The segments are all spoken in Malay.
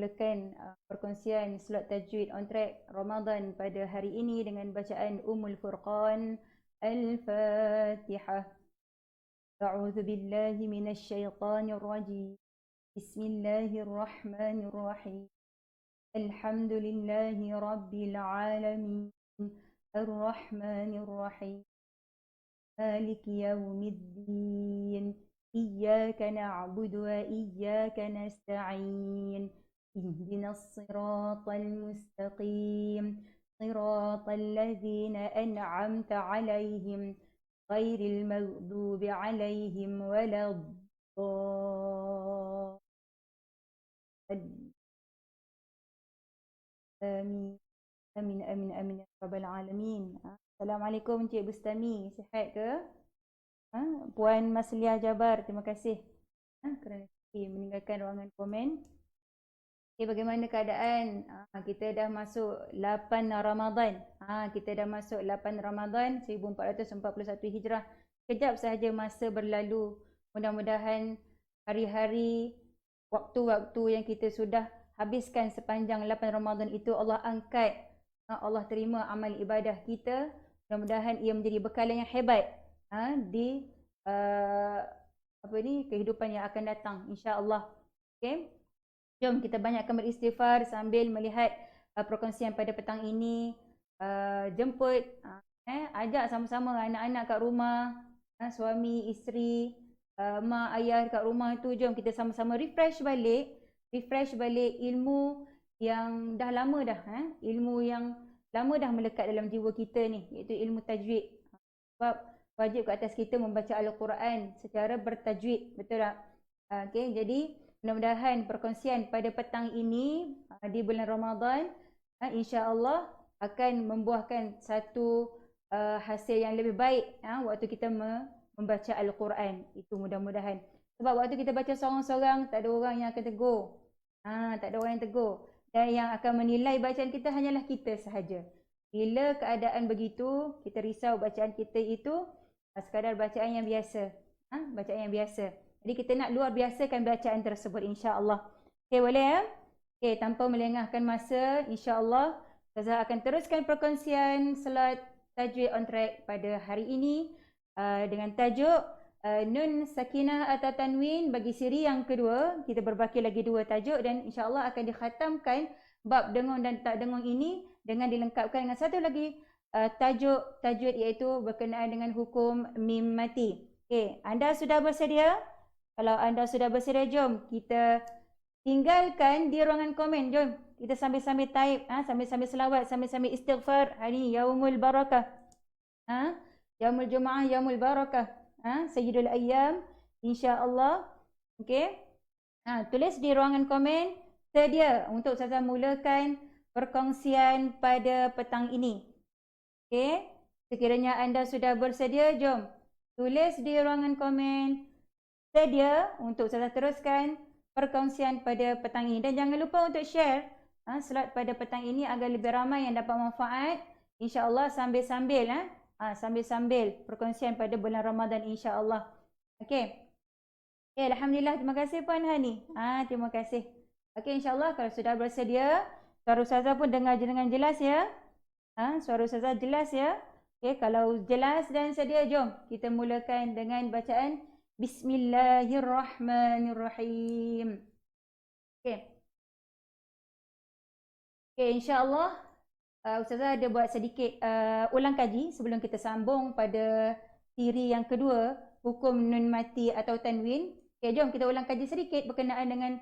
mulakan perkongsian slot tajwid on track Ramadan pada hari ini dengan bacaan Ummul Furqan Al-Fatihah. A'udzu billahi minasy syaithanir rajim. Bismillahirrahmanirrahim. Alhamdulillahi rabbil alamin. Ar-Rahmanir Rahim. Maliki yaumiddin. Iyyaka na'budu wa iyyaka nasta'in. Ihdinas siratal mustaqim. Siratal ladzina an'amta 'alaihim ghairil maghdubi 'alaihim waladdallin. Amin. Amin amin amin ya rabbal alamin. Assalamualaikum Encik Bustami, sihat ke? Puan Masliah Jabar, terima kasih kerana meninggalkan ruangan komen. Bagaimana keadaan? Kita dah masuk 8 Ramadan. Kita dah masuk 8 Ramadan 1441 Hijrah. Kejap sahaja masa berlalu. Mudah-mudahan hari-hari, waktu-waktu yang kita sudah habiskan sepanjang 8 Ramadan itu Allah angkat. Allah terima amal ibadah kita. Mudah-mudahan ia menjadi bekalan yang hebat di kehidupan yang akan datang, insya-Allah. Okey. Jom kita banyakkan beristighfar sambil melihat perkongsian pada petang ini. Jemput, ajak sama-sama anak-anak kat rumah, suami, isteri, mak, ayah kat rumah tu. Jom kita sama-sama refresh balik ilmu yang dah lama dah, ilmu yang lama dah melekat dalam jiwa kita ni, iaitu ilmu tajwid. Sebab wajib ke atas kita membaca Al-Quran secara bertajwid, betul tak? Okey, jadi mudah-mudahan perkongsian pada petang ini di bulan Ramadan insya-Allah akan membuahkan satu hasil yang lebih baik waktu kita membaca Al-Quran. Itu mudah-mudahan. Sebab waktu kita baca seorang-seorang, tak ada orang yang akan tegur. Tak ada orang yang tegur. Dan yang akan menilai bacaan kita hanyalah kita sahaja. Bila keadaan begitu, kita risau bacaan kita itu sekadar bacaan yang biasa. Bacaan yang biasa. Jadi kita nak luar biasakan bacaan tersebut, insya-Allah. Okey, boleh ya? Okey, tanpa melengahkan masa, insya-Allah Ustazah akan teruskan perkongsian slot tajwid on track pada hari ini dengan tajuk Nun Sakinah atau Tanwin bagi siri yang kedua. Kita berbaki lagi 2 tajuk dan insya-Allah akan dikhatamkan bab dengung dan tak dengung ini dengan dilengkapkan dengan satu lagi tajuk tajwid, iaitu berkenaan dengan hukum mim mati. Okey, anda sudah bersedia? Kalau anda sudah bersedia, jom kita tinggalkan di ruangan komen. Jom kita sambil-sambil type, sambil-sambil selawat, sambil-sambil istighfar. Hari ini Yaumul Barakah. Yaumul Jumaah, Yaumul Barakah. Sayyidul Ayyam, insya-Allah. Okey. Tulis di ruangan komen sedia untuk saya mulakan perkongsian pada petang ini. Okey. Sekiranya anda sudah bersedia, jom tulis di ruangan komen sedia untuk saya teruskan perkongsian pada petang ini. Dan jangan lupa untuk share slot pada petang ini agar lebih ramai yang dapat manfaat. InsyaAllah sambil-sambil sambil-sambil perkongsian pada bulan Ramadan, insya-Allah. Okey. Alhamdulillah, terima kasih Puan Hani. Terima kasih. Okey, insya-Allah kalau sudah bersedia, suara Ustazah pun dengar dengan jelas ya. Suara Ustazah jelas ya. Okey, kalau jelas dan sedia, jom kita mulakan dengan bacaan Bismillahirrahmanirrahim. Okey. Okey, insya-Allah Ustazah ada buat sedikit ulang kaji sebelum kita sambung pada siri yang kedua, hukum nun mati atau tanwin. Okay, jom kita ulang kaji sedikit berkenaan dengan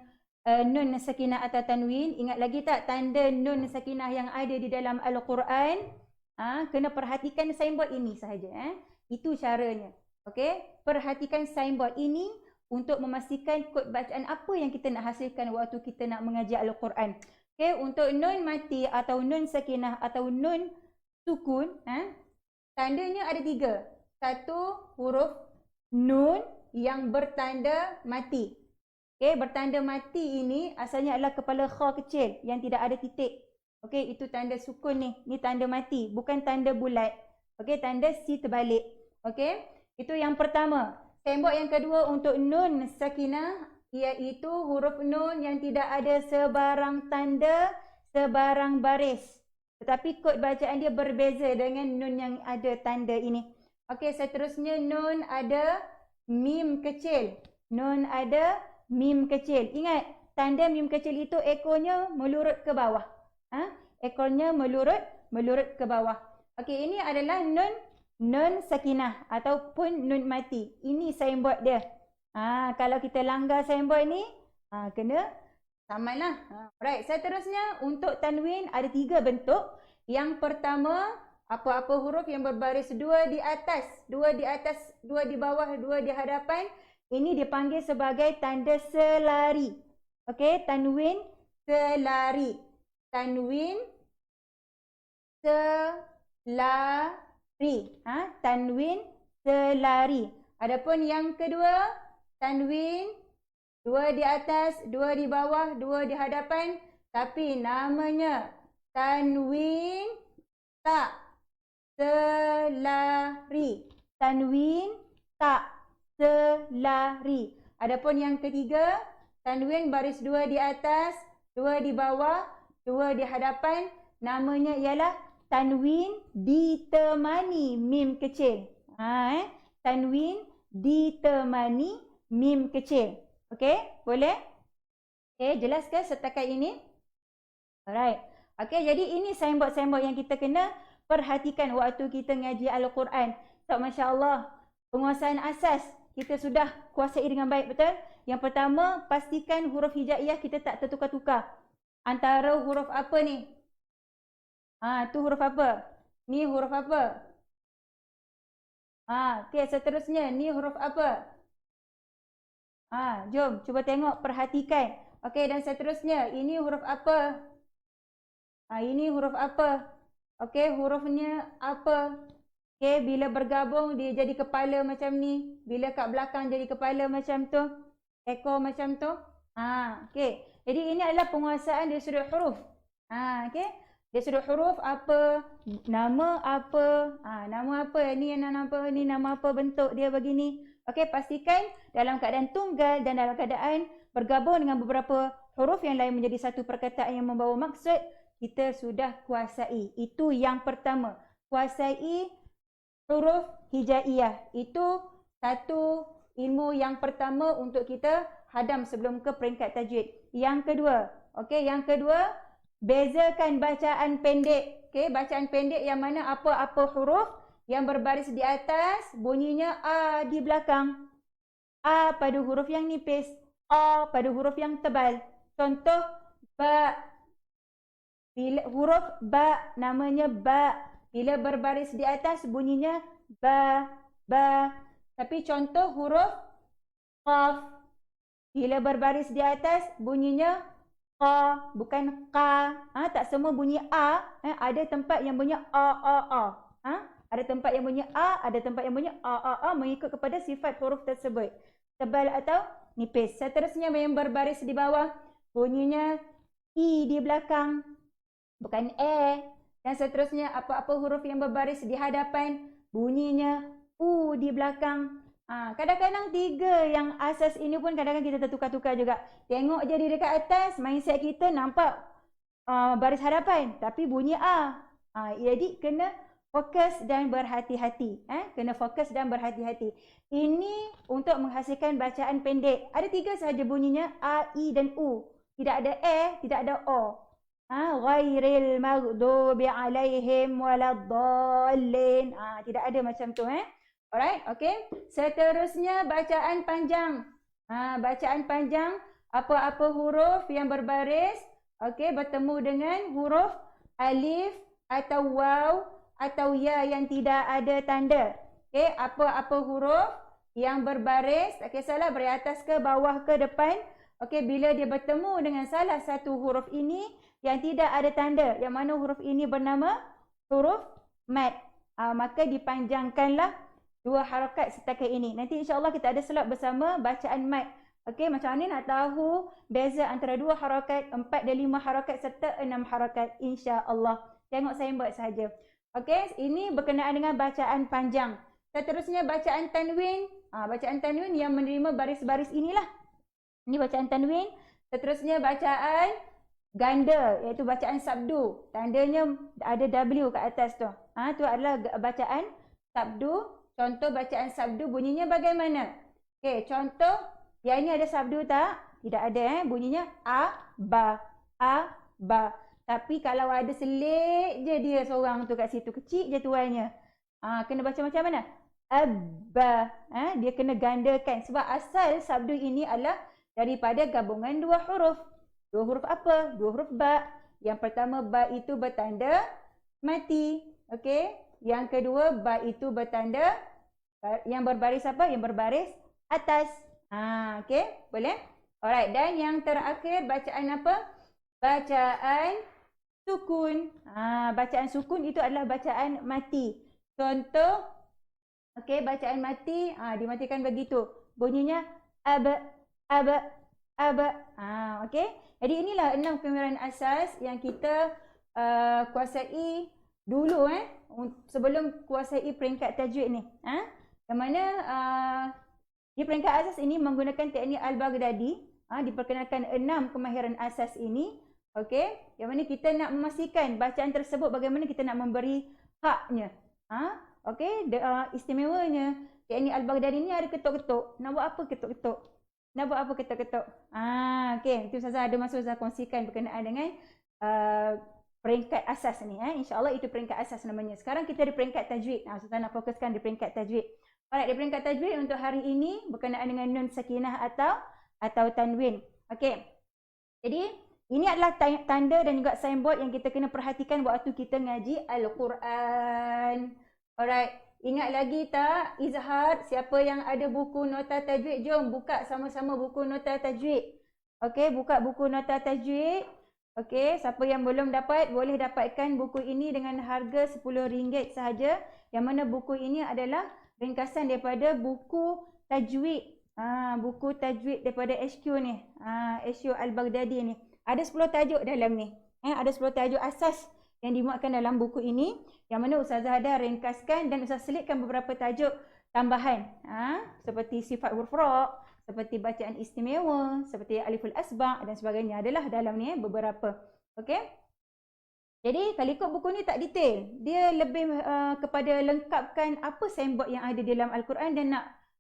nun sakinah atau tanwin. Ingat lagi tak tanda nun sakinah yang ada di dalam Al-Quran? Kena perhatikan signboard ini sahaja. Itu caranya. Okay? Perhatikan signboard ini untuk memastikan kod bacaan apa yang kita nak hasilkan waktu kita nak mengaji Al-Quran. Okay, untuk nun mati atau nun sakinah atau nun sukun, tandanya ada 3. Satu, huruf nun yang bertanda mati. Okay, bertanda mati ini asalnya adalah kepala kha kecil yang tidak ada titik. Okay, itu tanda sukun ni. Ni tanda mati, bukan tanda bulat. Okay, tanda si terbalik. Okay, itu yang pertama. Tembok yang kedua untuk nun sakinah iaitu huruf nun yang tidak ada sebarang tanda, sebarang baris. Tetapi kod bacaan dia berbeza dengan nun yang ada tanda ini. Okey, seterusnya nun ada mim kecil. Nun ada mim kecil. Ingat, tanda mim kecil itu ekornya melurut ke bawah. Ekornya melurut ke bawah. Okey, ini adalah nun sakinah ataupun nun mati. Ini signboard dia. Kalau kita langgar signboard ni, kena saman lah. Alright, seterusnya untuk tanwin ada 3 bentuk. Yang pertama, apa-apa huruf yang berbaris 2 di atas, 2 di atas, 2 di bawah, 2 di hadapan. Ini dipanggil sebagai tanda selari. Okey, tanwin selari. Tanwin selari. Tanwin selari. Adapun yang kedua, tanwin 2 di atas, 2 di bawah, 2 di hadapan. Tapi namanya tanwin tak selari. Tanwin tak selari. Adapun yang ketiga, tanwin baris 2 di atas, 2 di bawah, 2 di hadapan. Namanya ialah tanwin ditemani mim kecil. Tanwin ditemani mim kecil. Okey, boleh? Okey, jelas ke setakat ini? Alright. Okey, jadi ini signboard-signboard yang kita kena perhatikan waktu kita ngaji Al-Quran. So, Masya Allah, penguasaan asas kita sudah kuasai dengan baik, betul? Yang pertama, pastikan huruf hijaiyah kita tak tertukar-tukar. Antara huruf apa ni? Tu huruf apa? Ni huruf apa? Okey, seterusnya, ni huruf apa? Jom, cuba tengok, perhatikan. Okey, dan seterusnya, ini huruf apa? Ini huruf apa? Okey, hurufnya apa? Okey, bila bergabung dia jadi kepala macam ni. Bila kat belakang jadi kepala macam tu. Ekor macam tu. Okey. Jadi ini adalah penguasaan dari sudut huruf. Okey. Dari sudut huruf apa? Nama apa? Nama apa? Ni nama apa? Ni nama apa? Bentuk dia begini. Okey, pastikan dalam keadaan tunggal dan dalam keadaan bergabung dengan beberapa huruf yang lain menjadi satu perkataan yang membawa maksud. Kita sudah kuasai. Itu yang pertama. Kuasai huruf hijaiyah. Itu satu ilmu yang pertama untuk kita hadam sebelum ke peringkat tajwid. Yang kedua. Okey, yang kedua, bezakan bacaan pendek. Okey, bacaan pendek yang mana apa-apa huruf yang berbaris di atas, bunyinya A di belakang. A pada huruf yang nipis. A pada huruf yang tebal. Contoh, ba. Bila huruf ba, namanya ba. Bila berbaris di atas, bunyinya ba, ba. Tapi contoh huruf qaf. Bila berbaris di atas, bunyinya qa, bukan qa. Tak semua bunyi a. Ada tempat yang bunyi a. Ada tempat yang bunyi a, ada tempat yang bunyi a. Mengikut kepada sifat huruf tersebut. Tebal atau nipis. Seterusnya yang berbaris di bawah, bunyinya i di belakang. Bukan e. Dan seterusnya apa-apa huruf yang berbaris di hadapan, bunyinya u di belakang. Kadang-kadang 3 yang asas ini pun kadang-kadang kita tertukar-tukar juga. Tengok je di dekat atas, mindset kita nampak baris hadapan. Tapi bunyi a. Jadi kena fokus dan berhati-hati. Kena fokus dan berhati-hati. Ini untuk menghasilkan bacaan pendek. Ada 3 sahaja bunyinya, a, i dan u. Tidak ada e, tidak ada o. Ghairil maghdubi alaihim waladdallin. Tidak ada macam tu. Alright, okay. Seterusnya bacaan panjang. Bacaan panjang, apa-apa huruf yang berbaris, okay, bertemu dengan huruf alif atau waw atau ya yang tidak ada tanda. Okay, apa-apa huruf yang berbaris, tak kisahlah dari atas ke bawah ke depan. Okay, bila dia bertemu dengan salah satu huruf ini yang tidak ada tanda, yang mana huruf ini bernama huruf mad, maka dipanjangkanlah 2 harakat setakat ini. Nanti insya-Allah kita ada slot bersama bacaan mad. Okey, macam mana nak tahu beza antara 2 harakat, 4 dan 5 harakat serta 6 harakat, insya-Allah. Tengok saya buat saja. Okey, ini berkenaan dengan bacaan panjang. Seterusnya bacaan tanwin. Bacaan tanwin yang menerima baris-baris inilah. Ini bacaan tanwin. Seterusnya bacaan ganda, iaitu bacaan sabdu. Tandanya ada W kat atas tu. Tu adalah bacaan sabdu. Contoh bacaan sabdu bunyinya bagaimana? Okey, contoh yang ini ada sabdu tak? Tidak ada. Bunyinya a, ba, a, ba. Tapi kalau ada selit je dia seorang tu kat situ, kecil je tuannya. Kena baca macam mana? Abba. Dia kena gandakan sebab asal sabdu ini adalah daripada gabungan dua huruf. Dua huruf apa? Dua huruf ba. Yang pertama ba itu bertanda mati. Okey. Yang kedua ba itu bertanda yang berbaris apa? Yang berbaris atas. Okey, boleh? Alright, dan yang terakhir bacaan apa? Bacaan sukun. Bacaan sukun itu adalah bacaan mati. Contoh, okey, bacaan mati dimatikan begitu. Bunyinya aba, aba, aba. Okey. Jadi inilah 6 kemahiran asas yang kita kuasai dulu sebelum kuasai peringkat tajwid ni. Yang mana di peringkat asas ini menggunakan teknik Al-Baghdadi, diperkenalkan 6 kemahiran asas ini. Okey, yang mana kita nak memastikan bacaan tersebut bagaimana kita nak memberi haknya. Okey, istimewanya teknik Al-Baghdadi ni ada ketuk-ketuk. Nak buat apa ketuk-ketuk? Nak buat apa ketuk-ketuk? Okey, itu Ustazah ada masuk Ustazah kongsikan berkenaan dengan peringkat asas ni. InsyaAllah itu peringkat asas namanya. Sekarang kita di peringkat tajwid. Ustazah nak fokuskan di peringkat tajwid. Alright, di peringkat tajwid untuk hari ini berkenaan dengan nun sakinah atau tanwin. Okey. Jadi, ini adalah tanda dan juga signboard yang kita kena perhatikan waktu kita ngaji Al-Quran. Alright. Ingat lagi tak izhar? Siapa yang ada buku nota tajwid, jom buka sama-sama buku nota tajwid. Okey, buka buku nota tajwid. Okey, siapa yang belum dapat boleh dapatkan buku ini dengan harga RM10 sahaja. Yang mana buku ini adalah ringkasan daripada buku tajwid. Buku tajwid daripada HQ ni. HQ Al-Baghdadi ni. Ada 10 tajuk dalam ni. Ada 10 tajuk asas yang dimuatkan dalam buku ini. Yang mana Ustazah ada ringkaskan dan Ustazah selitkan beberapa tajuk tambahan. Seperti sifat huruf ra', seperti bacaan istimewa, seperti aliful asba' dan sebagainya. Adalah dalam ni beberapa. Okey. Jadi kalau ikut buku ni tak detail. Dia lebih kepada lengkapkan apa signboard yang ada di dalam Al-Quran dan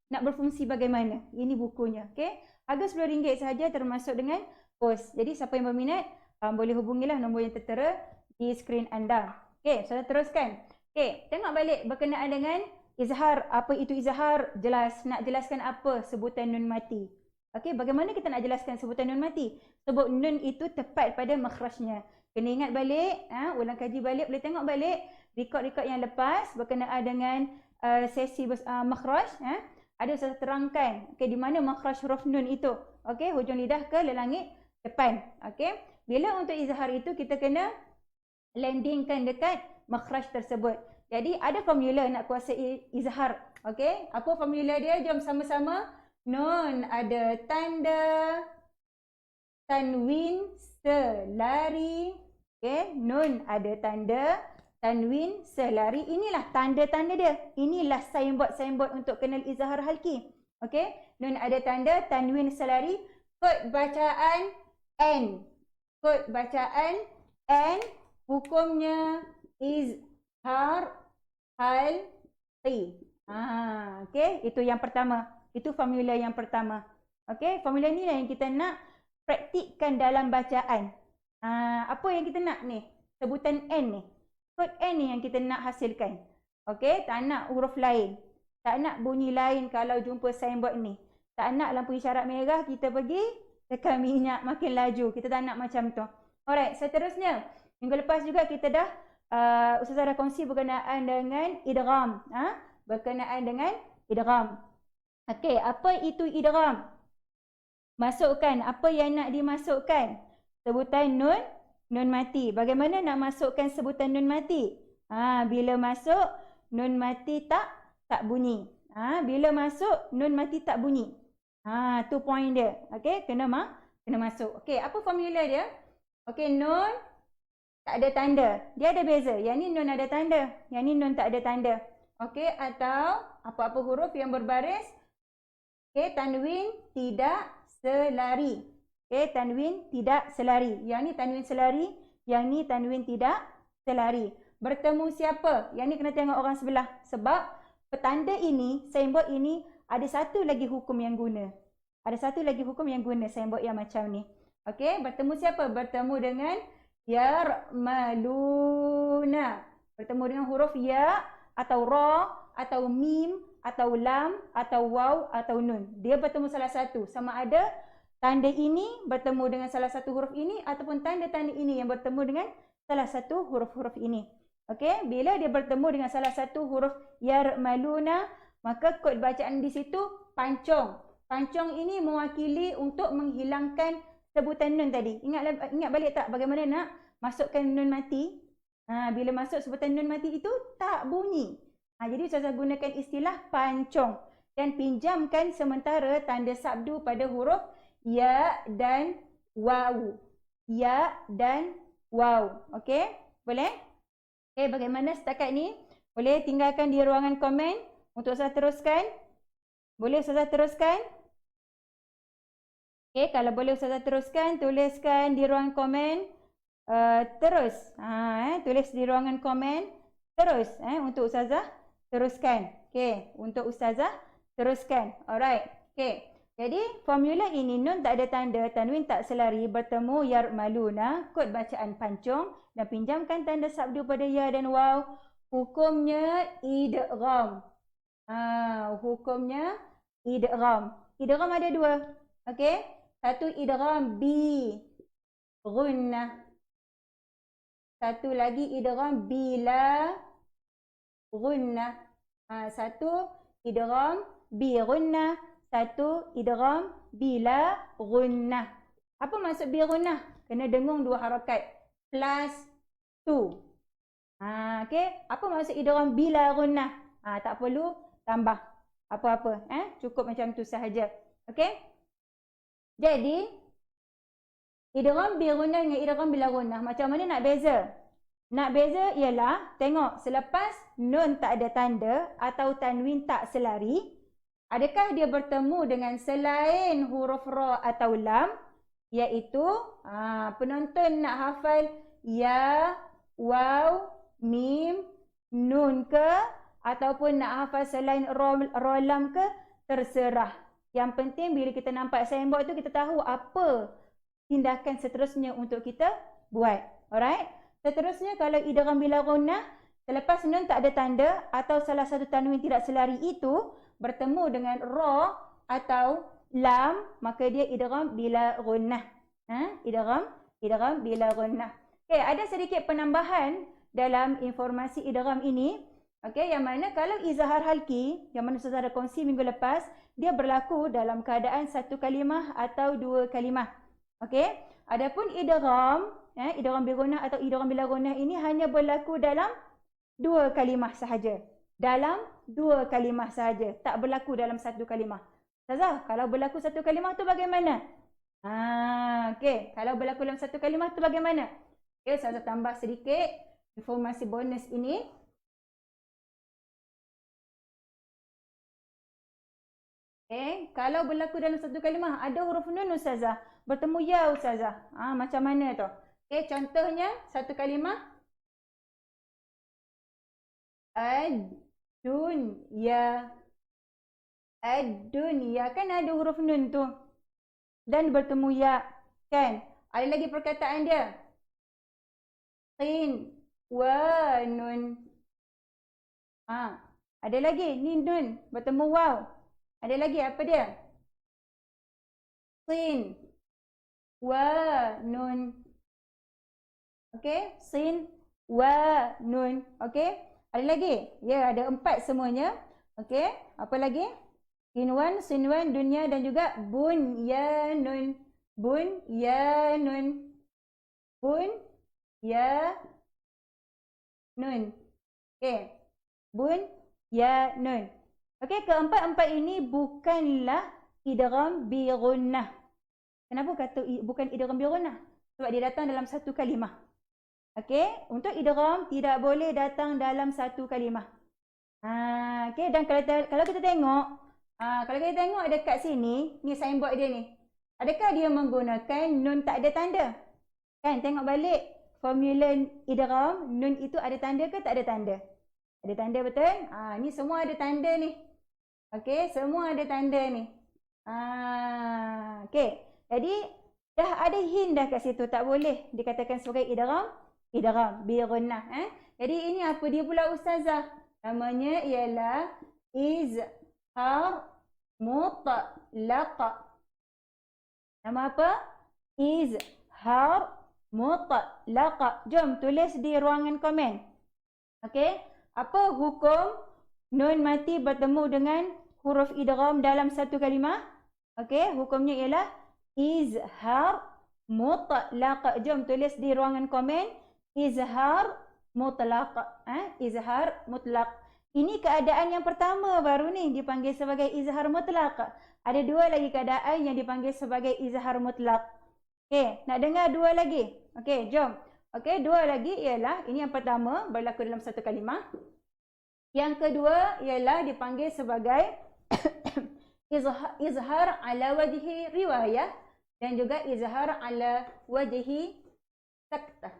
nak berfungsi bagaimana. Ini bukunya. Okey. Harga RM10 sahaja termasuk dengan pos. Jadi siapa yang berminat boleh hubungilah nombor yang tertera di skrin anda. Okey, saya teruskan. Okey, tengok balik berkenaan dengan izhar. Apa itu izhar? Jelas. Nak jelaskan apa sebutan nun mati. Okey, bagaimana kita nak jelaskan sebutan nun mati? Sebut nun itu tepat pada makhrajnya. Kena ingat balik, ulang kaji balik, boleh tengok balik rekod-rekod yang lepas berkenaan dengan sesi makhraj. Ada saya terangkan di mana makhraj huruf nun itu. Okey, hujung lidah ke lelangit depan. Okey, bila untuk izhar itu kita kena landingkan dekat makhraj tersebut. Jadi ada formula nak kuasai izhar. Okey, apa formula dia? Jom sama-sama. Nun ada tanda tanwin selari. Okey, nun ada tanda tanwin selari. Inilah tanda-tanda dia. Inilah signboard untuk kenal izhar halki. Okey, nun ada tanda tanwin selari. Kod bacaan N. Kod bacaan N. Hukumnya izhar halqi. Okey, itu yang pertama. Itu formula yang pertama. Okey, formula ni yang kita nak praktikkan dalam bacaan. Apa yang kita nak ni? Sebutan N ni. Kod N ni yang kita nak hasilkan. Okey, tak nak huruf lain. Tak nak bunyi lain kalau jumpa signboard ni. Tak nak lampu isyarat merah kita pergi tekan minyak makin laju. Kita tak nak macam tu. Alright, seterusnya. Minggu lepas juga kita dah Ustazah dah kongsi berkenaan dengan idgham. Berkenaan dengan idgham. Okey, apa itu idgham? Masukkan apa yang nak dimasukkan. Sebutan nun mati. Bagaimana nak masukkan sebutan nun mati? Bila masuk nun mati tak bunyi. Bila masuk nun mati tak bunyi. Tu point dia. Okey, kena masuk. Okey, apa formula dia? Okey, nun tak ada tanda. Dia ada beza. Yang ni nun ada tanda. Yang ni nun tak ada tanda. Okey, atau apa-apa huruf yang berbaris. Okey, tanwin tidak selari. Okey, tanwin tidak selari. Yang ni tanwin selari, yang ni tanwin tidak selari. Bertemu siapa? Yang ni kena tengok orang sebelah. Sebab petanda ini, signboard ini ada satu lagi hukum yang guna. Ada satu lagi hukum yang guna signboard yang macam ni. Okey, bertemu siapa? Bertemu dengan yarmaluna. Bertemu dengan huruf ya atau ra atau mim atau lam atau waw atau nun. Dia bertemu salah satu. Sama ada tanda ini bertemu dengan salah satu huruf ini ataupun tanda-tanda ini yang bertemu dengan salah satu huruf-huruf ini. Okey, bila dia bertemu dengan salah satu huruf yarmaluna, maka kod bacaan di situ pancong. Pancong ini mewakili untuk menghilangkan sebutan nun tadi. Ingat balik tak bagaimana nak masukkan nun mati? Bila masuk sebutan nun mati itu tak bunyi. Jadi Ustazah gunakan istilah pancong dan pinjamkan sementara tanda sabdu pada huruf ya dan waw. Ya dan waw. Okey? Boleh? Okey, bagaimana setakat ni? Boleh tinggalkan di ruangan komen untuk Ustazah teruskan? Boleh Ustazah teruskan? Okey, kalau boleh Ustazah teruskan, tuliskan di ruangan komen. Terus. Tulis di ruangan komen. Terus. Untuk Ustazah teruskan. Okey, untuk Ustazah teruskan. Alright. Okey. Jadi, formula ini nun tak ada tanda, tanwin tak selari, bertemu yarmaluna, kod bacaan pancong dan pinjamkan tanda sabdu pada ya dan waw. Hukumnya idgham. Hukumnya idgham. Idgham ada dua. Okey? Satu idgham bi gunnah. Satu lagi idgham bila gunnah. Satu idgham bi gunnah, satu idgham bila gunnah. Apa maksud bi gunnah? Kena dengung dua harakat. Plus tu. Okey, apa maksud idgham bila gunnah? Tak perlu tambah apa-apa, cukup macam tu sahaja. Okey? Jadi idgham bi gunnah dengan idgham bila gunnah, macam mana nak beza? Nak beza ialah tengok selepas nun tak ada tanda atau tanwin tak selari, adakah dia bertemu dengan selain huruf ra atau lam, iaitu penonton nak hafal ya, waw, mim, nun ke ataupun nak hafal selain ra lam ke, terserah. Yang penting bila kita nampak signboard tu kita tahu apa tindakan seterusnya untuk kita buat. Alright? Seterusnya kalau idgham bila gunnah, selepas nun tak ada tanda atau salah satu tanwin tidak selari itu bertemu dengan ra atau lam, maka dia idgham bila gunnah. Idgham bila gunnah. Okey, ada sedikit penambahan dalam informasi idgham ini. Okey, yang mana kalau izhar halki, yang mana Ustazah ada kongsi minggu lepas, dia berlaku dalam keadaan satu kalimah atau dua kalimah. Okey, adapun idgham, idgham bi gunnah atau idgham bila gunnah ini hanya berlaku dalam dua kalimah sahaja. Dalam dua kalimah sahaja, tak berlaku dalam satu kalimah. Ustazah, kalau berlaku satu kalimah tu bagaimana? Okey, kalau berlaku dalam satu kalimah tu bagaimana? Okey, Ustazah tambah sedikit informasi bonus ini. Kalau berlaku dalam satu kalimah, ada huruf nun Ustazah, bertemu ya Ustazah. Macam mana tu? Contohnya satu kalimah. Ad-dunya. Ad-dunya. Kan ada huruf nun tu. Dan bertemu ya. Kan? Ada lagi perkataan dia. Qin. Wa nun. Ada lagi. Ni nun. Bertemu waw. Ada lagi apa dia? Sin. Wa nun. Okey, sin wa nun. Okey, ada lagi? Ya, ada 4 semuanya. Okey, apa lagi? Sinwan, sinwan, dunia dan juga bunyanun. Bunyanun. Bunyanun. Okey, bunyanun. Okey, keempat-empat ini bukanlah idgham bi gunnah. Kenapa kata bukan idgham bi gunnah? Sebab dia datang dalam satu kalimah. Okey, untuk idgham tidak boleh datang dalam satu kalimah. Okey, dan kalau kita tengok, dekat sini, ni signboard dia ni. Adakah dia menggunakan nun tak ada tanda? Kan, tengok balik formula idgham, nun itu ada tanda ke tak ada tanda? Ada tanda betul? Ni semua ada tanda ni. Okey, semua ada tanda ni. Okey. Jadi dah ada hint dah kat situ, tak boleh dikatakan sebagai idgham bi gunnah. Jadi ini apa dia pula ustazah? Namanya ialah izhar mutlaq. Nama apa? Izhar mutlaq. Jom tulis di ruangan komen. Okey, apa hukum nun mati bertemu dengan huruf idgham dalam satu kalimah? Okey, hukumnya ialah izhar mutlaq. Jom tulis di ruangan komen izhar mutlaq. Izhar mutlaq. Ini keadaan yang pertama baru ni dipanggil sebagai izhar mutlaq. Ada dua lagi keadaan yang dipanggil sebagai izhar mutlaq. Okey, nak dengar dua lagi? Okey, jom. Okey, dua lagi ialah, ini yang pertama berlaku dalam satu kalimah. Yang kedua ialah dipanggil sebagai izhar ala wajhi riwayah dan juga izhar ala wajhi saktah.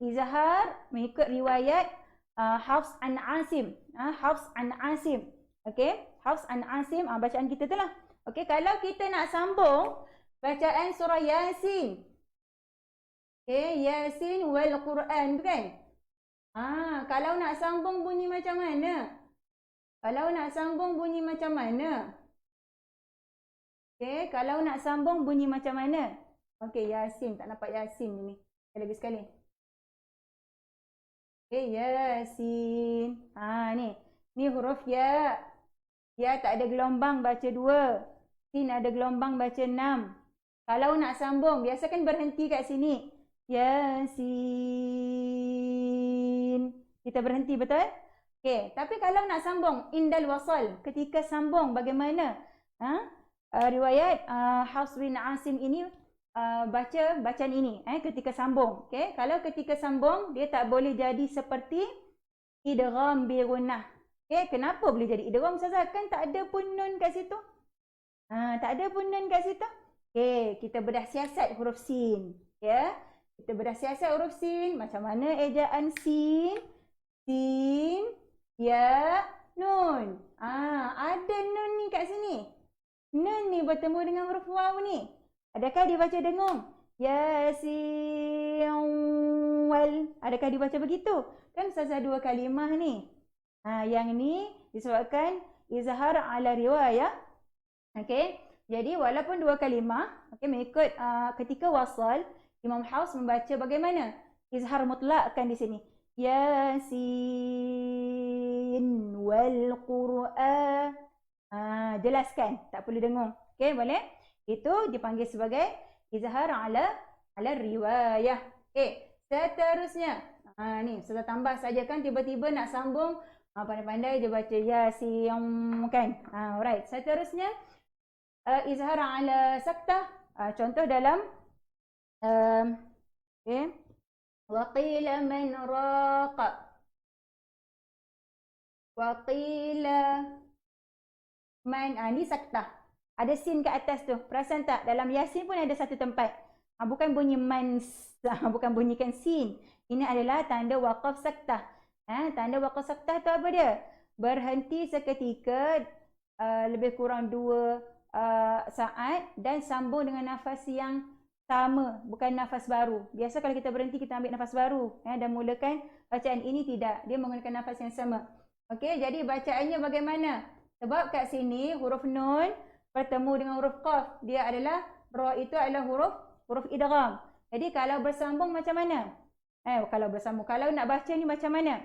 Izhar mengikut riwayat Hafs an Asim. Hafs an Asim. Okey, Hafs an Asim bacaan kita tu lah. Okey, kalau kita nak sambung bacaan surah Yasin. Okey, Yasin wal Quran tu kan? Kalau nak sambung bunyi macam mana? Kalau nak sambung bunyi macam mana? Okey, kalau nak sambung bunyi macam mana? Okey, Yasin. Tak nampak Yasin ni. Lagi sekali. Okey, Yasin. Ni huruf ya. Ya tak ada gelombang baca 2. Sin ada gelombang baca 6. Kalau nak sambung, biasa kan berhenti kat sini. Yasin. Kita berhenti, betul? Okey, tapi kalau nak sambung indal wasal, ketika sambung bagaimana? Riwayat Hafs bin Asim ini baca bacaan ini ketika sambung. Okey, kalau ketika sambung dia tak boleh jadi seperti idgham bi gunnah. Okey, kenapa boleh jadi idgham ustazah? Kan tak ada pun nun kat situ. Tak ada pun nun kat situ. Okey, kita bedah siasat huruf sin, ya. Kita bedah siasat huruf sin, macam mana ejaan sin? Sin, ya, nun. Ada nun ni kat sini. Nun ni bertemu dengan huruf waw ni. Adakah dibaca dengung? Yasin wal. Adakah dibaca begitu? Kan saja dua kalimah ni. Yang ni disebabkan izhar ala riwayah. Okey. Jadi walaupun dua kalimah, mengikut ketika wasal, Imam Hafs membaca bagaimana? Izhar mutlaq kan di sini. Yasin wal Qur'an. Jelaskan, tak perlu dengung. Okey, boleh? Itu dipanggil sebagai izhar ala riwayah. Okey, seterusnya. Ni sudah tambah saja kan, tiba-tiba nak sambung, pandai-pandai je baca Yasin kan. Alright, seterusnya izhar ala saktah. Contoh dalam waqila man raqa. Waqila man, ni saktah. Ada sin ke atas tu. Perasan tak? Dalam Yasin pun ada satu tempat. Bukan bunyi man, bukan bunyikan sin. Ini adalah tanda waqaf saktah. Tanda waqaf saktah tu apa dia? Berhenti seketika, lebih kurang 2 saat dan sambung dengan nafas yang sama, bukan nafas baru. Biasa kalau kita berhenti, kita ambil nafas baru dan mulakan bacaan ini, tidak. Dia menggunakan nafas yang sama. Okey, jadi bacaannya bagaimana? Sebab kat sini huruf nun bertemu dengan huruf qaf. Dia adalah, ra itu adalah huruf idgham. Jadi kalau bersambung macam mana? Kalau bersambung, kalau nak baca ni macam mana?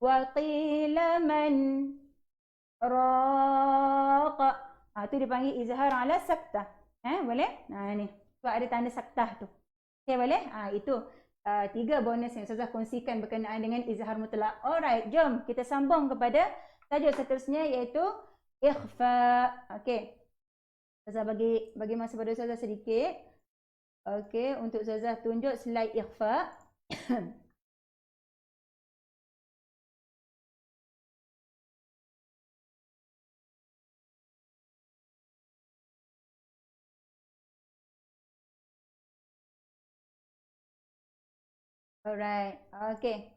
Wa qila man raqa. Itu dipanggil izhar ala saktah. Boleh? Ni. Sebab ada tanda saktah tu. Okey, boleh? Itu 3 bonus yang saya kongsikan berkenaan dengan izhar mutlaq. Alright, jom kita sambung kepada tajuk seterusnya, iaitu ikhfa. Okey. Ustazah bagi masa pada Ustazah sedikit. Okey, untuk Ustazah tunjuk slide ikhfa. Alright. Okay.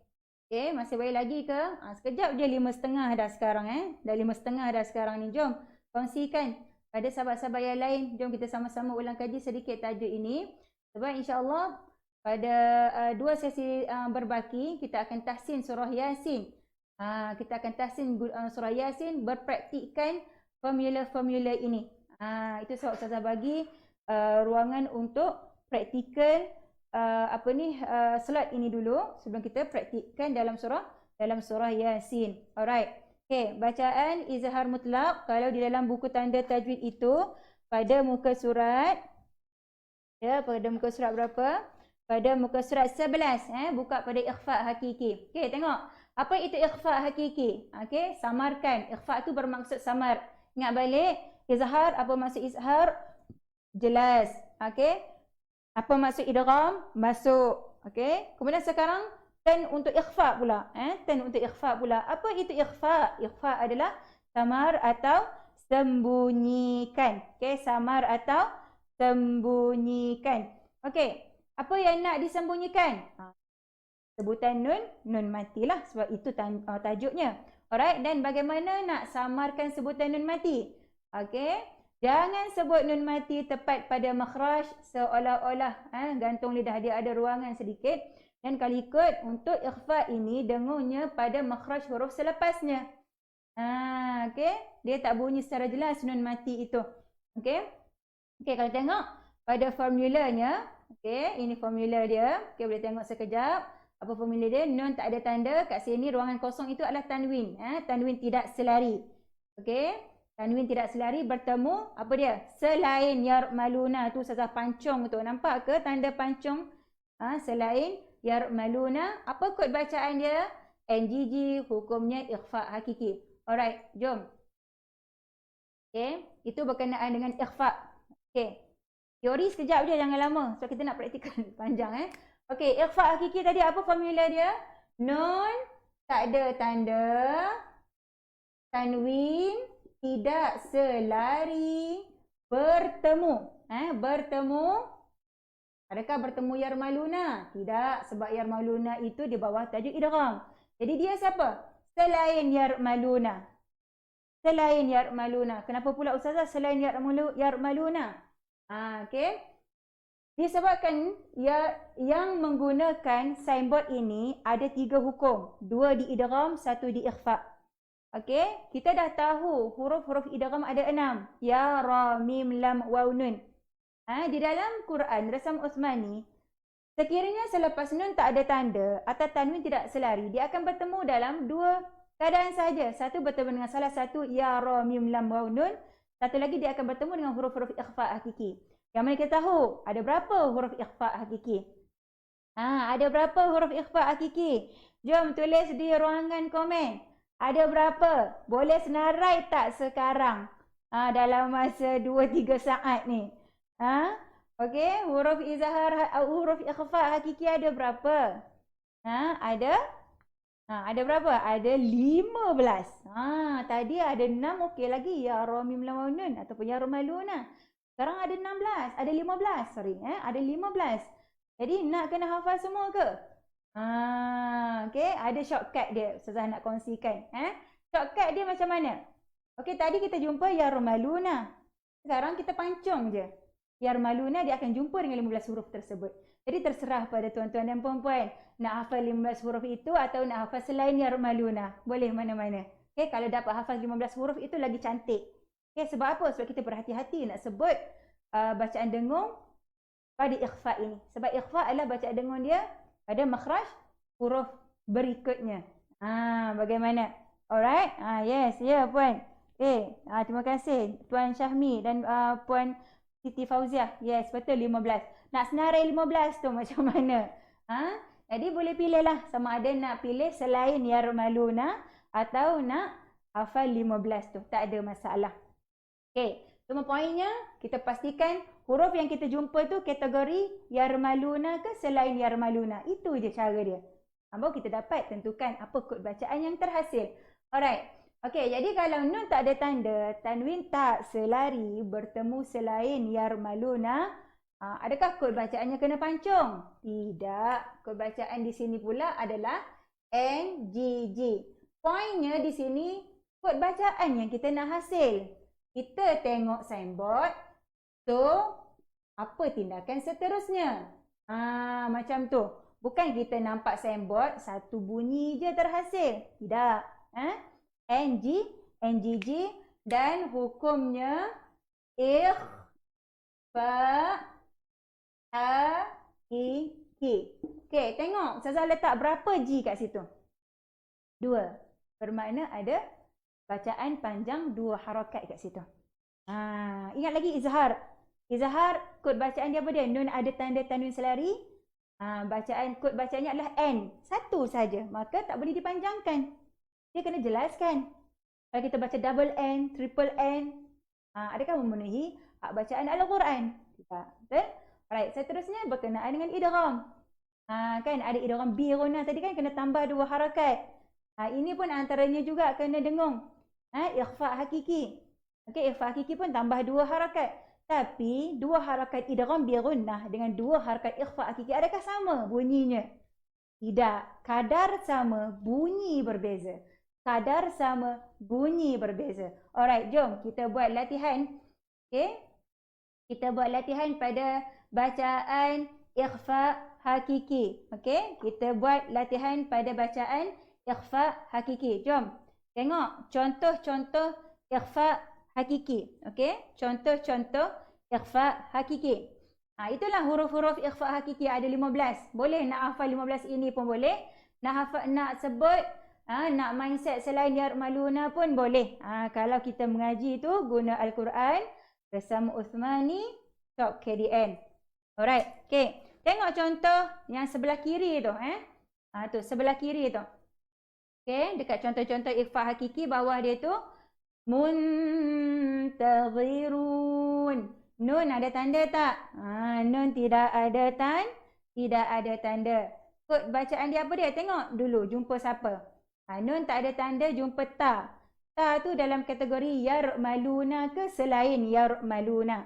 Okay, masih boleh lagi ke? Sekejap je 5.30 dah sekarang Dah 5.30 dah sekarang ni. Jom kongsikan pada sahabat-sahabat yang lain. Jom kita sama-sama ulang kaji sedikit tajuk ini. Sebab insya-Allah pada 2 sesi berbaki kita akan tahsin surah Yasin. Kita akan tahsin surah Yasin, berpraktikkan formula-formula ini. Itu sebab Ustazah bagi ruangan untuk praktikal slot ini dulu sebelum kita praktikkan dalam surah Yasin. Alright. Okay, bacaan izhar mutlaq kalau di dalam buku tanda tajwid itu pada muka surat pada muka surat berapa? Pada muka surat 11 buka pada ikhfa hakiki. Okay, tengok. Apa itu ikhfa hakiki? Okay, samarkan. Ikhfa itu bermaksud samar. Ingat balik, izhar, apa maksud izhar? Jelas. Okay. Apa maksud idgham? Masuk. Okay. Kemudian sekarang, tan untuk ikhfa pula. Tan untuk ikhfa pula. Apa itu ikhfa? Ikhfa adalah samar atau sembunyikan. Okay, samar atau sembunyikan. Okay. Apa yang nak disembunyikan? Sebutan nun matilah sebab itu tajuknya. Alright, dan bagaimana nak samarkan sebutan nun mati? Okey, jangan sebut nun mati tepat pada makhraj seolah-olah gantung lidah dia ada ruangan sedikit. Dan kalau ikut untuk ikhfa ini dengunya pada makhraj huruf selepasnya. Okey, dia tak bunyi secara jelas nun mati itu. Okey. Okey, kalau tengok pada formulanya, okey, ini formula dia. Okey, boleh tengok sekejap. Apa formula dia? Nun tak ada tanda. Kat sini ruangan kosong itu adalah tanwin. Tanwin tidak selari. Okey. Tanwin tidak selari bertemu. Apa dia? Selain yarmaluna. Tu Ustazah pancung tu. Nampak ke tanda pancung? Selain yarmaluna. Apa kod bacaan dia? NGG. Hukumnya ikhfa hakiki. Alright. Jom. Okey. Itu berkenaan dengan ikhfa. Okey. Teori sekejap je. Jangan lama. So kita nak praktikal panjang. Okey, ikhfa hakiki tadi apa formula dia? Nun tak ada tanda, tanwin tidak selari, bertemu. Bertemu. Adakah bertemu yarmaluna? Tidak, sebab yarmaluna itu di bawah tajuk idgham. Jadi dia siapa? Selain yarmaluna. Selain yarmaluna. Kenapa pula Ustazah selain yarmaluna? Okey. Disebabkan yang menggunakan signboard ini ada 3 hukum. 2 di idgham, 1 di ikhfa. Okey, kita dah tahu huruf-huruf idgham ada 6. Ya, ra, mim, lam, waw, nun. Di dalam Quran, Rasam Uthmani, sekiranya selepas nun tak ada tanda atau tanwin tidak selari, dia akan bertemu dalam 2 keadaan saja. Satu bertemu dengan salah satu ya, ra, mim, lam, waw, nun. Satu lagi dia akan bertemu dengan huruf-huruf ikhfa hakiki. Yang mana kita tahu ada berapa huruf ikhfa hakiki? Ada berapa huruf ikhfa hakiki? Jom tulis di ruangan komen. Ada berapa? Boleh senarai tak sekarang? Dalam masa 2-3 saat ni. Okey, huruf izhar, huruf ikhfa hakiki ada berapa? Ada berapa? Ada 15. Tadi ada 6 okey lagi. Ya ra mim lam nun ataupun ya ramaluna. Sekarang ada 16, ada 15, ada 15. Jadi nak kena hafal semua ke? Okey, ada shortcut dia. Ustazah nak kongsikan. Shortcut dia macam mana? Okey, tadi kita jumpa yarmaluna. Sekarang kita pancung je. Yarmaluna dia akan jumpa dengan 15 huruf tersebut. Jadi terserah pada tuan-tuan dan puan-puan. Nak hafal 15 huruf itu atau nak hafal selain yarmaluna. Boleh mana-mana. Okey, kalau dapat hafal 15 huruf itu lagi cantik. Okay, sebab apa? Sebab kita berhati-hati nak sebut bacaan dengung pada ikhfa ini. Sebab ikhfa adalah bacaan dengung dia pada makhraj huruf berikutnya. Bagaimana? Alright? Yes, ya puan. Okay, terima kasih Tuan Syahmi dan Puan Siti Fauziah. Yes, betul 15. Nak senarai 15 tu macam mana? Jadi boleh pilih lah sama ada nak pilih selain yarmaluna atau nak hafal 15 tu. Tak ada masalah. Okey, cuma poinnya kita pastikan huruf yang kita jumpa tu kategori yarmaluna ke selain yarmaluna. Itu je cara dia. Baru kita dapat tentukan apa kod bacaan yang terhasil. Alright. Okey, jadi kalau nun tak ada tanda, tanwin tak selari bertemu selain yarmaluna, Adakah kod bacaannya kena pancung? Tidak. Kod bacaan di sini pula adalah NGG. Poinnya di sini kod bacaan yang kita nak hasil. Kita tengok signboard. So, apa tindakan seterusnya? Macam tu. Bukan kita nampak signboard, satu bunyi je terhasil. Tidak. NGG dan hukumnya ikhfa hakiki. Okey, tengok Ustazah letak berapa G kat situ? 2. Bermakna ada bacaan panjang 2 harakat kat situ. Ingat lagi izhar. Izhar, kod bacaan dia apa dia? Nun ada tanda tanwin selari. Kod bacaannya adalah N. Satu saja. Maka tak boleh dipanjangkan. Dia kena jelaskan. Kalau kita baca double N, triple N, adakah memenuhi hak bacaan Al-Quran? Tidak. Betul? Alright, seterusnya berkenaan dengan idgham. Kan ada idgham bi gunah tadi kan kena tambah 2 harakat. Ini pun antaranya juga kena dengung. Ikhfa hakiki. Okey, ikhfa hakiki pun tambah 2 harakat. Tapi 2 harakat idgham bi gunah dengan 2 harakat ikhfa hakiki adakah sama bunyinya? Tidak. Kadar sama, bunyi berbeza. Kadar sama, bunyi berbeza. Alright, jom kita buat latihan. Okey. Kita buat latihan pada bacaan ikhfa hakiki. Okey, kita buat latihan pada bacaan ikhfa hakiki. Jom. Tengok contoh-contoh ikhfa hakiki. Okey, contoh-contoh ikhfa hakiki. Itulah huruf-huruf ikhfa hakiki ada 15. Boleh nak hafal 15 ini pun boleh. Nak sebut, nak mindset selain yarmaluna pun boleh. Kalau kita mengaji tu guna Al-Quran bersama Uthmani Top KDN. Alright. Okay. Tengok contoh yang sebelah kiri tu. Tu sebelah kiri tu. Okay. Dekat contoh-contoh ikhfa hakiki bawah dia tu. Muntazirun. Nun ada tanda tak? Nun tidak ada tanda. Kod bacaan dia apa dia? Tengok dulu. Jumpa siapa? Nun tak ada tanda. Jumpa ta. Ta tu dalam kategori yarmaluna ke selain yarmaluna?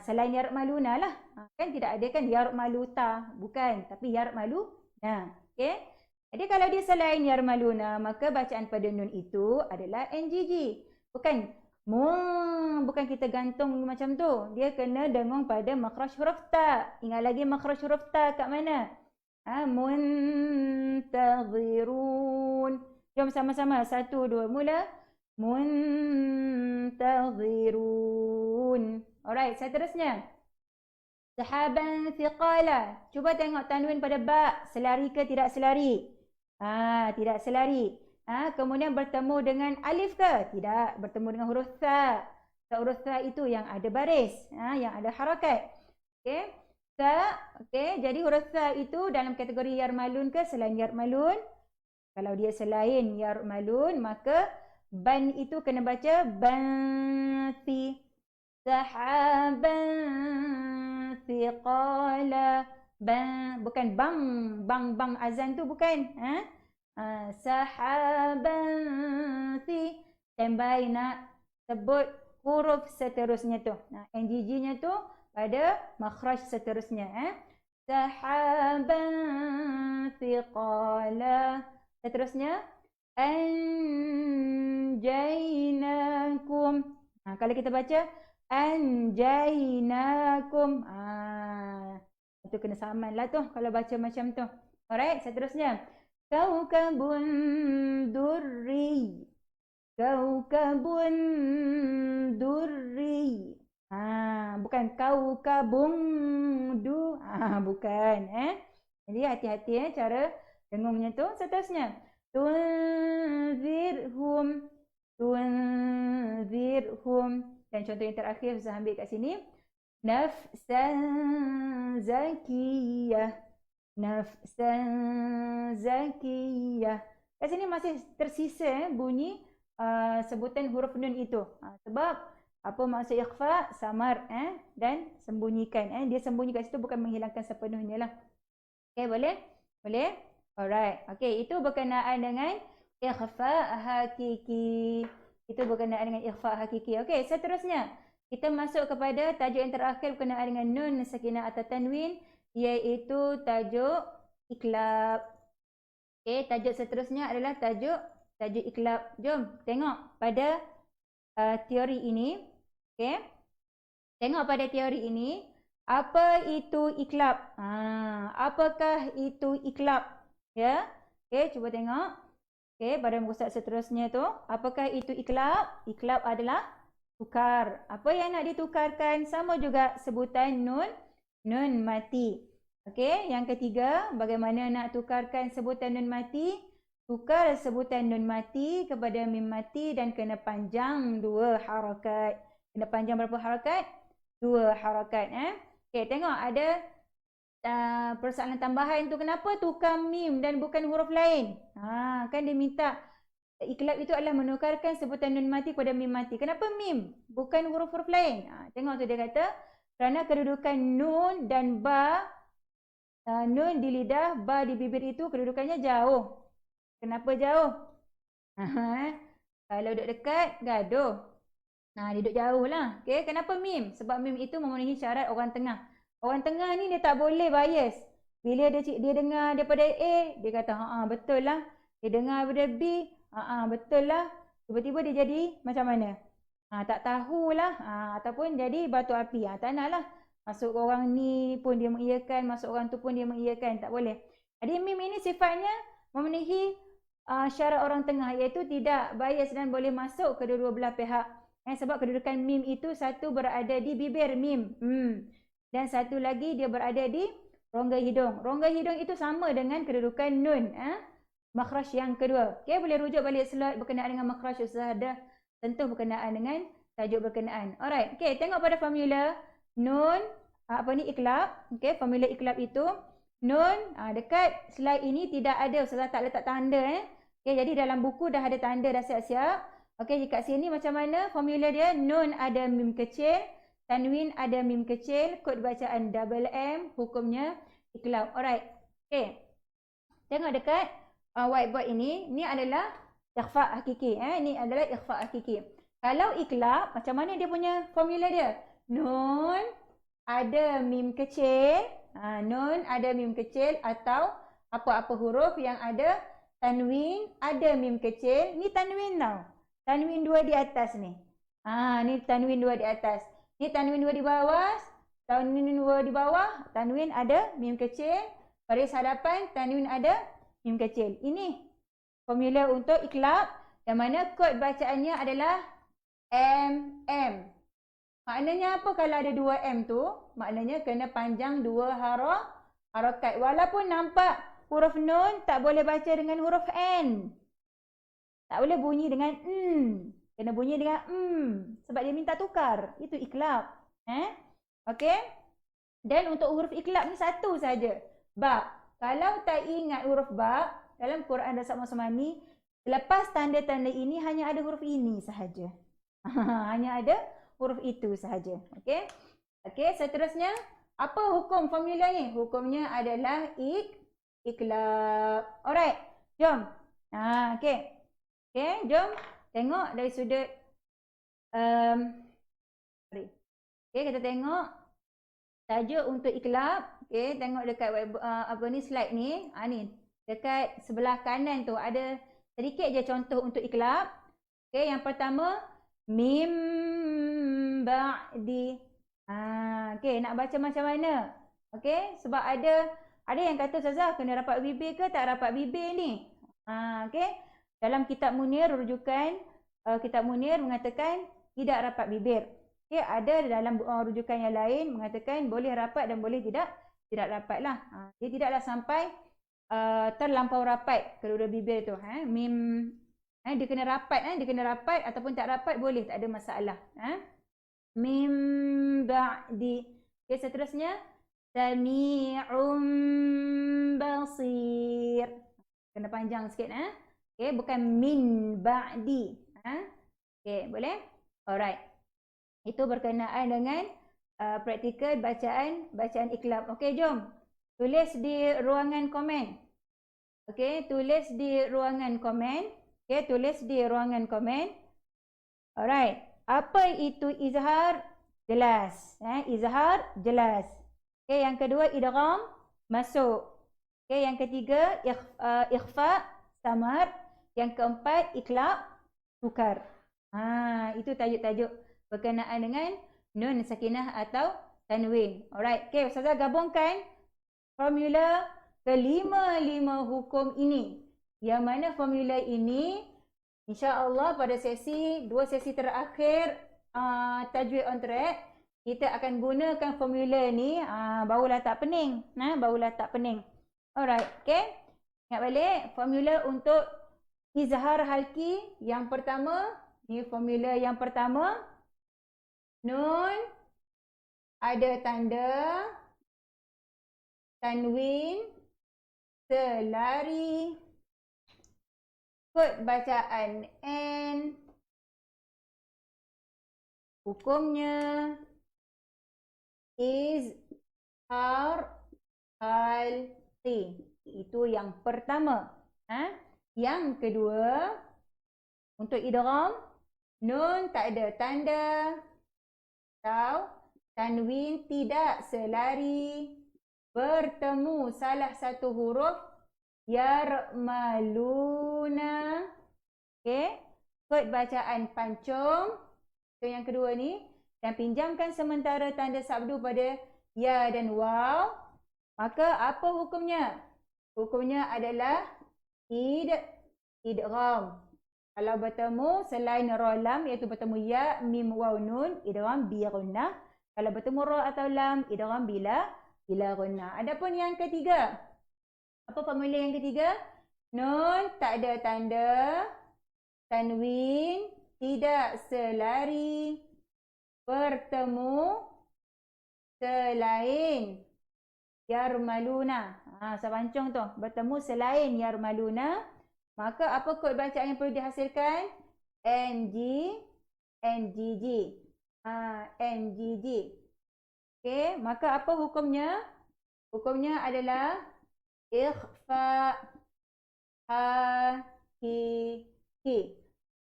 Selain yarmaluna lah. Kan tidak ada kan yarmaluta. Bukan. Tapi yarmaluna. Okay. Jadi kalau dia selain yarmaluna, maka bacaan pada nun itu adalah NGG. Bukan kita gantung macam tu. Dia kena dengung pada makhraj huruf ta. Ingat lagi makhraj huruf ta kat mana? Muntazirun. Jom sama-sama. 1, 2, mula. Muntazirun. Alright, seterusnya. Sahaban thiqala. Cuba tengok tanwin pada ba. Selari ke tidak selari? Tidak selari. Kemudian bertemu dengan alif ke? Tidak. Bertemu dengan huruf tha. Huruf tha itu yang ada baris. Yang ada harakat. Okay. Tha. Okay. Jadi huruf tha itu dalam kategori yarmalun ke selain yarmalun? Kalau dia selain yarmalun, maka ban itu kena baca banthi. Sahaban thiqala. Bukan bang azan tu bukan. Sahaban thi. Standby nak sebut huruf seterusnya tu. NGG-nya tu pada makhraj seterusnya. Sahaban thiqala. Seterusnya, anjainakum. Kalau kita baca, anjainakum. Itu kena saman lah tu kalau baca macam tu. Alright, seterusnya. Kaukabun durri. Kaukabun durri. Bukan kaukabung du. Bukan. Jadi hati-hati cara dengungnya tu. Seterusnya. Tunzirhum. Tunzirhum. Dan contoh yang terakhir saya ambil kat sini. Nafsan zakiyah. Nafsan zakiyah. Kat sini masih tersisa bunyi sebutan huruf nun itu. Sebab apa maksud ikhfa? Samar dan sembunyikan. Dia sembunyi kat situ bukan menghilangkan sepenuhnya lah. Okay, boleh? Boleh? Alright. Okay, itu berkenaan dengan ikhfa hakiki. Itu berkenaan dengan ikhfa hakiki. Okay, seterusnya. kita masuk kepada tajuk yang terakhir berkenaan dengan nun sakinah atau tanwin, iaitu tajuk iklab. Okey, tajuk seterusnya adalah tajuk iklab. Jom tengok pada teori ini. Okey. Tengok pada teori ini, apa itu iklab? Apakah itu iklab? Ya. Okey, cuba tengok. Okey, pada muka surat seterusnya tu, apakah itu iklab? Iklab adalah tukar. Apa yang nak ditukarkan? Sama juga sebutan nun mati. Okey, yang ketiga, bagaimana nak tukarkan sebutan nun mati? Tukar sebutan nun mati kepada mim mati dan kena panjang 2 harakat. Kena panjang berapa harakat? 2 harakat. Okey, tengok ada persoalan tambahan tu, kenapa tukar mim dan bukan huruf lain? Kan dia minta iklab itu adalah menukarkan sebutan nun mati kepada mim mati. Kenapa mim? Bukan huruf-huruf lain. Tengok tu dia kata, kerana kedudukan nun dan ba, nun di lidah, ba di bibir itu kedudukannya jauh. Kenapa jauh? Kalau duduk dekat, gaduh. Dia duduk jauh lah. Okay? Kenapa mim? Sebab mim itu memenuhi syarat orang tengah. Orang tengah ni dia tak boleh bias. Bila dia dengar daripada A, dia kata, betul lah. Dia dengar daripada B, betul lah. Tiba-tiba dia jadi macam mana? Tak tahulah. Ataupun jadi batu api. Tak nak lah. Masuk orang ni pun dia mengiyakan, masuk orang tu pun dia mengiyakan. Tak boleh. Jadi mim ini sifatnya memenuhi syarat orang tengah, iaitu tidak bias dan boleh masuk ke dua-dua belah pihak. Sebab kedudukan mim itu, satu berada di bibir mim. Dan satu lagi dia berada di rongga hidung. Rongga hidung itu sama dengan kedudukan nun. Makhraj yang kedua. Okay, boleh rujuk balik slide berkenaan dengan makhraj. Ustaz dah tentu berkenaan dengan tajuk berkenaan. Alright. Okay, tengok pada formula nun. Iklab. Okay, formula iklab itu. Nun. Dekat slide ini tidak ada. Ustaz tak letak tanda. Okay, jadi dalam buku dah ada tanda, dah siap-siap. Okey, kat sini macam mana formula dia? Nun ada mim kecil, tanwin ada mim kecil, kod bacaan double M, hukumnya iklab. Alright. Okey. Tengok dekat whiteboard ini, ni adalah ikhfa hakiki. Ni adalah ikhfa hakiki. Kalau iklab, macam mana dia punya formula dia? Nun ada mim kecil, nun ada mim kecil atau apa-apa huruf yang ada tanwin ada mim kecil. Ni tanwin tau. Tanwin 2 di atas ni. Ni tanwin 2 di atas. Ni tanwin 2 di bawah. Tanwin 2 di bawah. Tanwin ada mim kecil. Baris hadapan tanwin ada mim kecil. Ini formula untuk iklab. Yang mana kod bacaannya adalah M. Maknanya apa kalau ada 2 M tu? Maknanya kena panjang 2 harakat. Walaupun nampak huruf nun tak boleh baca dengan huruf N. Tak boleh bunyi dengan kena bunyi dengan sebab dia minta tukar. Itu iklab. Okey. Dan untuk huruf iklab ni satu saja. Ba. Kalau tak ingat huruf ba dalam Quran Dasar Masmani, lepas tanda-tanda ini hanya ada huruf ini sahaja. Hanya ada huruf itu sahaja. Okey. Okey, seterusnya apa hukum formula ni? Hukumnya adalah iklab. Alright. Jom. Okey. Okey, jom tengok dari sudut okey, kita tengok tajuk untuk iklab. Okey, tengok dekat slide ni. Ni dekat sebelah kanan tu ada sedikit je contoh untuk iklab. Okey, yang pertama mim ba'di. Okey, nak baca macam mana? Okey, sebab ada yang kata Ustazah kena rapat bibir ke tak rapat bibir ni? Okey. Dalam kitab Munir, rujukan kitab Munir mengatakan tidak rapat bibir. Okay, ada dalam rujukan yang lain mengatakan boleh rapat dan boleh tidak rapat lah. Dia tidaklah sampai terlampau rapat kedua bibir tu. Mim, dia kena rapat, ataupun tak rapat boleh, tak ada masalah. Mim ba'di. Okay, seterusnya sami'un basir. Kena panjang sikit. Okay, bukan min ba'di. Okay, boleh? Alright. Itu berkenaan dengan praktikal bacaan iklab. Okay, jom. Tulis di ruangan komen. Okay, tulis di ruangan komen. Okay, tulis di ruangan komen. Alright. Apa itu izhar? jelas. Izhar, jelas. Okay, yang kedua idgham, masuk. Okay, yang ketiga ikhfa, samar. Yang keempat iklab, tukar. Itu tajuk-tajuk berkenaan dengan nun sakinah atau tanwin. Alright, okay, Ustazah gabungkan formula kelima-lima hukum ini. Yang mana formula ini insya-Allah pada dua sesi terakhir tajwid on track kita akan gunakan formula ni, barulah tak pening. Barulah tak pening. Alright, okay. Ingat balik formula untuk izhar halki yang pertama. Ni formula yang pertama. Nun ada tanda tanwin selari. Kod bacaan N. Hukumnya izhar halki. Itu yang pertama. Yang kedua, untuk idgham, nun tak ada tanda atau tanwin tidak selari, bertemu salah satu huruf yarmaluna. Okey, kod bacaan pancung. Itu yang kedua ni, dan pinjamkan sementara tanda sabdu pada ya dan waw. Maka apa hukumnya? Hukumnya adalah idgham. Kalau bertemu selain ra lam, iaitu bertemu ya, mim, waw, nun, idgham bi gunnah. Kalau bertemu ra atau lam, idgham bila gunnah. Adapun yang ketiga, apa formula yang ketiga? Nun tak ada tanda, tanwin tidak selari, bertemu selain yarmaluna. Sabancung tu, bertemu selain yarmaluna. Maka apa kod bacaan yang perlu dihasilkan? NGG. NGG. Okey, maka apa hukumnya? Hukumnya adalah ikhfa hakiki.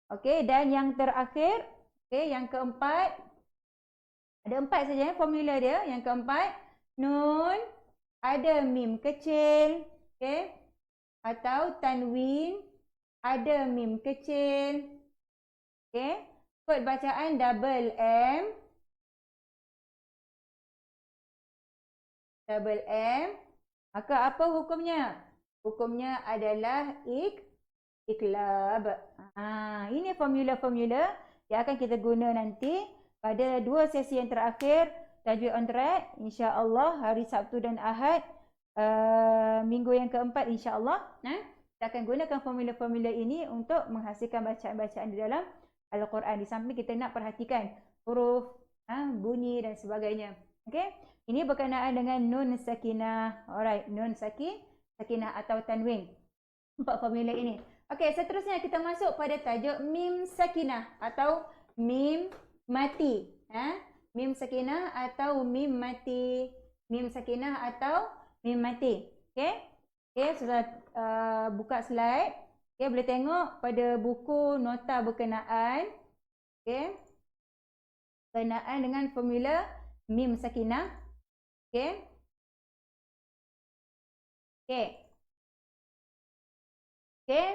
Okey, dan yang terakhir, okey, yang keempat, ada 4 saja formula dia. Yang keempat, nun ada mim kecil, okey, atau tanwin ada mim kecil. Okey, kod bacaan double M. Double M. Maka apa hukumnya? Hukumnya adalah iklab. Ini formula-formula yang akan kita guna nanti pada 2 sesi yang terakhir tajwid on track, insya-Allah hari Sabtu dan Ahad, minggu yang keempat insya-Allah. Kita akan gunakan formula-formula ini untuk menghasilkan bacaan-bacaan di dalam Al-Quran. Di samping kita nak perhatikan huruf, bunyi dan sebagainya. Okey, ini berkenaan dengan nun sakinah. Alright, nun sakinah atau tanwin. 4 formula ini. Okey, seterusnya kita masuk pada tajuk mim sakinah atau mim mati. Mim sakinah atau mim mati. Mim sakinah atau mim mati. Okey. Okey, sudah buka slide. Okey, boleh tengok pada buku nota berkenaan. Okey. Berkenaan dengan formula mim sakinah. Okey. Okey. Okey.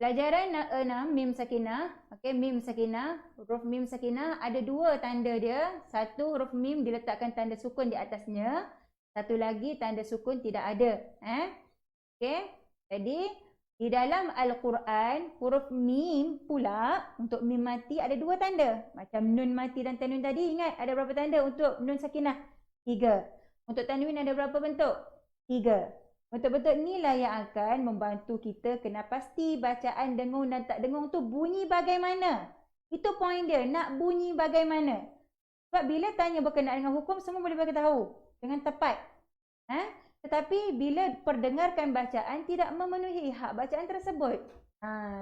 Pelajaran 6 mim sakinah. Okey, mim sakinah, huruf mim sakinah ada 2 tanda dia. Satu, huruf mim diletakkan tanda sukun di atasnya. Satu lagi tanda sukun tidak ada. Okey. Jadi di dalam Al-Quran huruf mim pula untuk mim mati ada 2 tanda. Macam nun mati dan tanwin tadi, ingat ada berapa tanda untuk nun sakinah? 3. Untuk tanwin ada berapa bentuk? 3. Bentuk-bentuk inilah yang akan membantu kita kena pasti bacaan dengung dan tak dengung tu bunyi bagaimana. Itu poin dia, nak bunyi bagaimana. Sebab bila tanya berkenaan dengan hukum, semua boleh bagi tahu dengan tepat. Tetapi bila perdengarkan bacaan tidak memenuhi hak bacaan tersebut,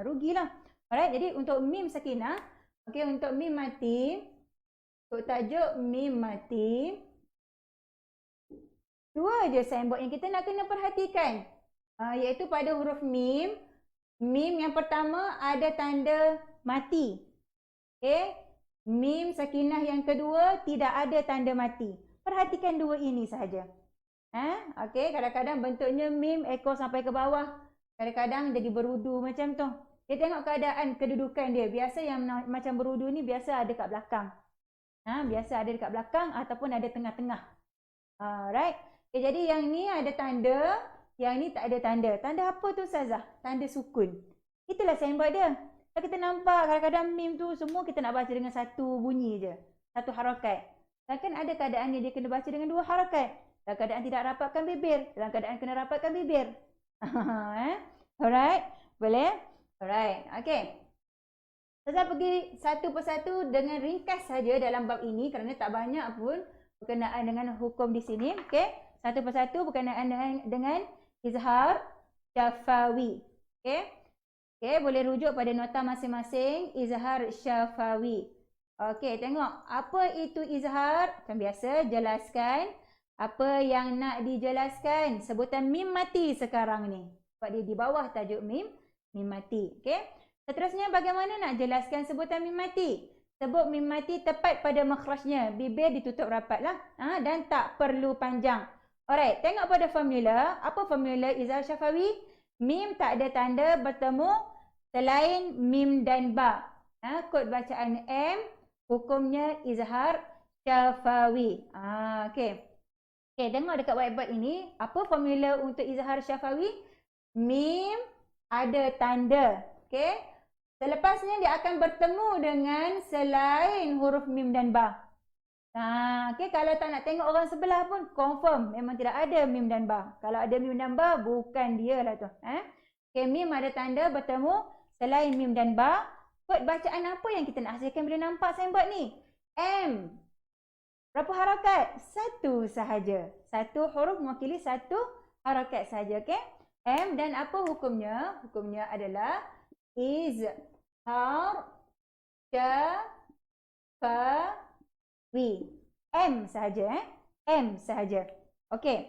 rugilah. Alright, jadi untuk mim sakinah, okey, untuk mim mati, untuk tajuk mim mati, 2 je signboard yang kita nak kena perhatikan. Iaitu pada huruf mim. Mim yang pertama ada tanda mati. Okay. Mim sakinah yang kedua tidak ada tanda mati. Perhatikan dua ini sahaja. Okey, kadang-kadang bentuknya mim ekor sampai ke bawah. Kadang-kadang jadi berudu macam tu. Kita tengok keadaan kedudukan dia. Biasa yang macam berudu ni biasa ada kat belakang. Biasa ada dekat belakang ataupun ada tengah-tengah. Alright. Okay, jadi yang ni ada tanda, yang ni tak ada tanda. Tanda apa tu Ustazah? Tanda sukun. Itulah sembat dia. Kalau kita nampak kadang-kadang mim tu semua kita nak baca dengan satu bunyi je. Satu harakat. Kan ada keadaannya dia kena baca dengan dua harakat. Dalam keadaan tidak rapatkan bibir. Dalam keadaan kena rapatkan bibir. Alright. Boleh? Alright. Okay. Saya pergi satu persatu dengan ringkas saja dalam bab ini kerana tak banyak pun berkenaan dengan hukum di sini. Okay. Satu persatu berkenaan dengan izhar syafawi. Okay. Okay. Boleh rujuk pada nota masing-masing izhar syafawi. Okay. Tengok. Apa itu izhar? Macam biasa. Jelaskan apa yang nak dijelaskan. Sebutan mim mati sekarang ni. Sebab dia di bawah tajuk mim mati. Okay. Seterusnya bagaimana nak jelaskan sebutan mim mati? Sebut mim mati tepat pada makhrajnya. Bibir ditutup rapatlah. Dan tak perlu panjang. Alright, tengok pada formula. Apa formula izhar syafawi? Mim tak ada tanda bertemu selain mim dan ba. Kod bacaan M, hukumnya izhar syafawi. Okay. Okay, tengok dekat whiteboard ini. Apa formula untuk izhar syafawi? Mim ada tanda. Okay. Selepasnya dia akan bertemu dengan selain huruf mim dan ba. Okay, kalau tak nak tengok orang sebelah pun confirm memang tidak ada mim dan ba. Kalau ada mim dan ba bukan dia lah tu. Okay, mim ada tanda bertemu selain mim dan ba. Kod bacaan apa yang kita nak hasilkan bila nampak sembat ni? M. Berapa harakat? Satu sahaja. Satu huruf mewakili satu harakat sahaja. Okay? M dan apa hukumnya? Hukumnya adalah izhar syafawi. M sahaja. M sahaja. Okey.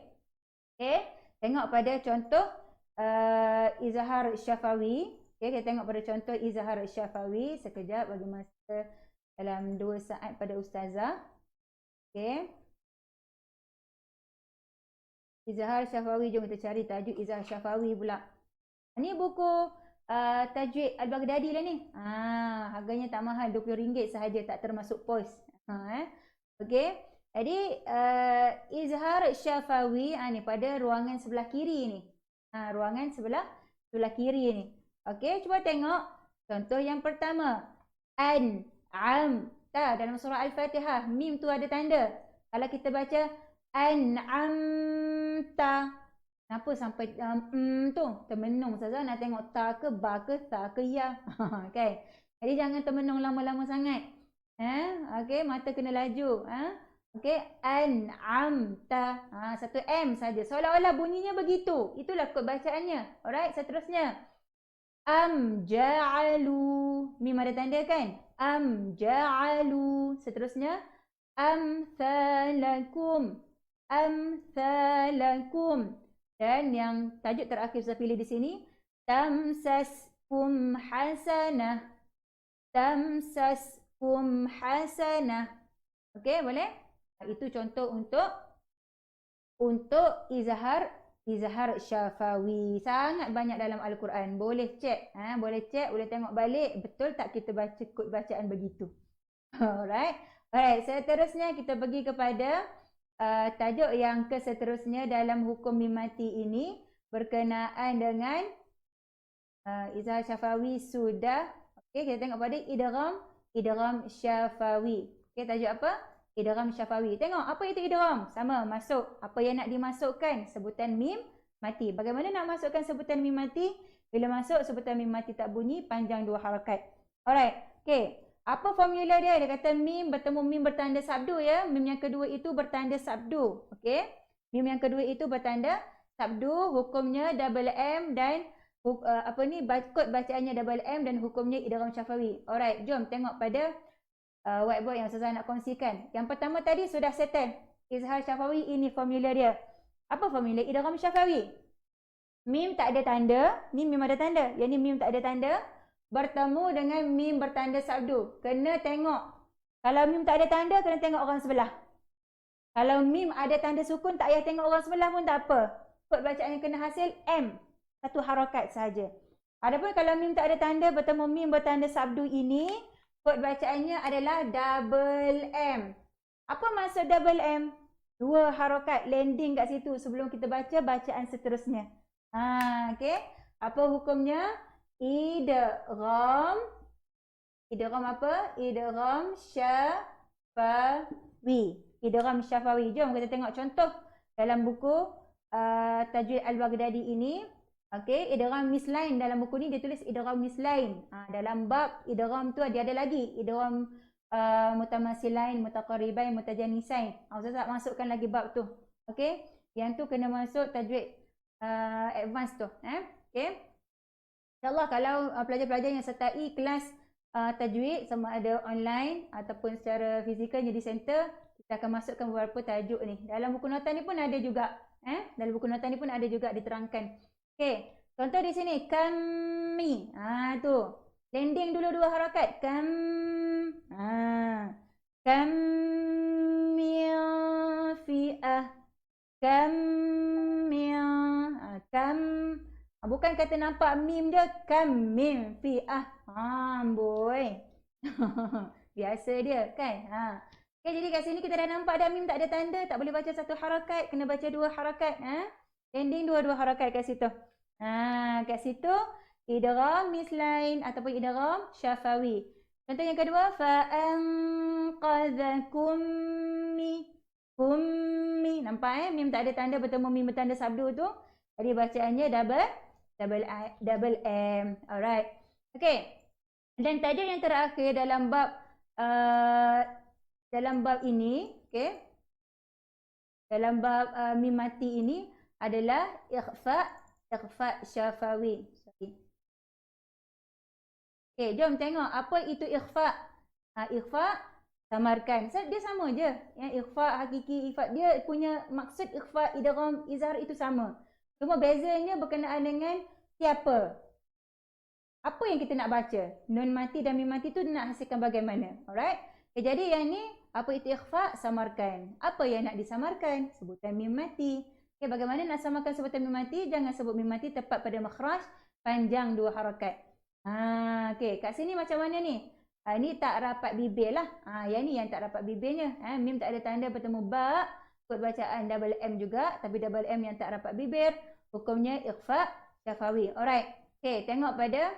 Okay. Tengok pada contoh izhar syafawi. Okay, kita tengok pada contoh izhar syafawi. Sekejap bagi masa dalam 2 saat pada ustazah. Okey. Izhar syafawi. Jom kita cari tajuk izhar syafawi pula. Ini buku Tajwid Al-Baghdadi lah ni. Harganya tak mahal, RM20 sahaja, tak termasuk pos. Okey. Jadi izhar syafawi ni pada ruangan sebelah kiri ni. Ruangan sebelah kiri ni. Okey, cuba tengok contoh yang pertama. An'amta dalam surah Al-Fatihah, mim tu ada tanda. Kalau kita baca an'amta, kenapa sampai tu? Termenung saja nak tengok ta ke ba ke ta ke ya. Okay. Jadi jangan termenung lama-lama sangat. Okey, mata kena laju. Okey, an'amta. Satu M saja. Seolah-olah bunyinya begitu. Itulah kod bacaannya. Alright, seterusnya. Ja'alu. Mim ada tanda kan? Ja'alu. Seterusnya. Amthalakum. Amthalakum. Dan yang tajuk terakhir saya pilih di sini, tamsaskum hasanah. Tamsaskum hasanah. Okey, boleh? Itu contoh untuk izhar syafawi. Sangat banyak dalam Al-Quran. Boleh cek, boleh tengok balik betul tak kita baca kod bacaan begitu. Alright. Alright, seterusnya kita pergi kepada tajuk yang seterusnya dalam hukum mim mati ini berkenaan dengan izhar syafawi sudah. Okey, kita tengok pada idgham syafawi. Okey, tajuk apa? Idgham syafawi. Tengok apa itu idgham? Sama, masuk. Apa yang nak dimasukkan? Sebutan mim mati. Bagaimana nak masukkan sebutan mim mati? Bila masuk sebutan mim mati tak bunyi, panjang 2 harakat. Alright. Okey. Apa formula dia? Dia kata mim bertemu mim bertanda sabdu ya. Mim yang kedua itu bertanda sabdu. Okey. Mim yang kedua itu bertanda sabdu. Hukumnya double M dan kod bacaannya double M dan hukumnya idgham syafawi. Alright. Jom tengok pada whiteboard yang saya nak kongsikan. Yang pertama tadi sudah settle. Izhar syafawi, ini formula dia. Apa formula idgham syafawi? Mim tak ada tanda. Ni mim ada tanda. Yang ni mim tak ada tanda. Bertemu dengan mim bertanda sabdu. Kena tengok Kalau mim tak ada tanda, kena tengok orang sebelah. Kalau mim ada tanda sukun, tak payah tengok orang sebelah pun tak apa. Kod bacaan yang kena hasil M. Satu harakat sahaja. Adapun kalau mim tak ada tanda bertemu mim bertanda sabdu ini, kod bacaannya adalah double M. Apa maksud double M? Dua harakat landing kat situ sebelum kita baca bacaan seterusnya. Okey. Apa hukumnya? Idgham. Idgham apa? Idgham syafawi. Idgham syafawi. Jom kita tengok contoh dalam buku Tajwid Al-Baghdadi ini. Okey, idgham mislain dalam buku ni dia tulis idgham mislain. Dalam bab idgham tu dia ada lagi idgham mutamasilain, mutaqaribain, mutajanisain. Ustaz tak masukkan lagi bab tu. Okey, yang tu kena masuk tajwid advance tu, okey. InsyaAllah kalau pelajar-pelajar yang sertai kelas tajwid sama ada online ataupun secara fizikal di center, kita akan masukkan beberapa tajuk ni. Dalam buku nota ni pun ada juga. Dalam buku nota ni pun ada juga diterangkan. Okey, contoh di sini kami. Tu. Landing dulu dua harakat. Fi'ah. Bukan kata nampak mim dia. Mim fi'ah. Boy. Biasa dia kan. Okay, jadi kat sini kita dah nampak dah mim tak ada tanda. Tak boleh baca satu harakat. Kena baca dua harakat. Landing dua-dua harakat kat situ. Kat situ idgham mislain ataupun idgham syafawi. Contoh yang kedua, fa'anqadhakum kummi. Nampak mim tak ada tanda bertemu mim bertanda sabdu tu. Jadi bacaannya double M. Alright. Okey. Dan tajuk yang terakhir dalam bab ini, okey. Dalam bab mim mati ini adalah ikhfa syafawi. Okey, jom tengok apa itu ikhfa. Ikhfa samarkan. Dia sama je. Ikhfa hakiki, ikhfa dia punya maksud ikhfa, idgham, izhar itu sama. Cuma bezanya berkenaan dengan siapa. Apa yang kita nak baca? Nun mati dan mim mati tu nak hasilkan bagaimana? Alright. Okay, jadi yang ni apa itu ikhfa? Samarkan. Apa yang nak disamarkan? Sebutan mim mati. Okay, bagaimana nak samarkan sebutan mim mati? Jangan sebut mim mati tepat pada makhraj, panjang dua harakat. Okey, kat sini macam mana ni? Ni tak rapat bibir lah. Yang ni yang tak rapat bibirnya. Mim tak ada tanda bertemu ba. Kod bacaan double M juga. Tapi double M yang tak rapat bibir. Hukumnya ikhfa syafawi. Alright. Okey, tengok pada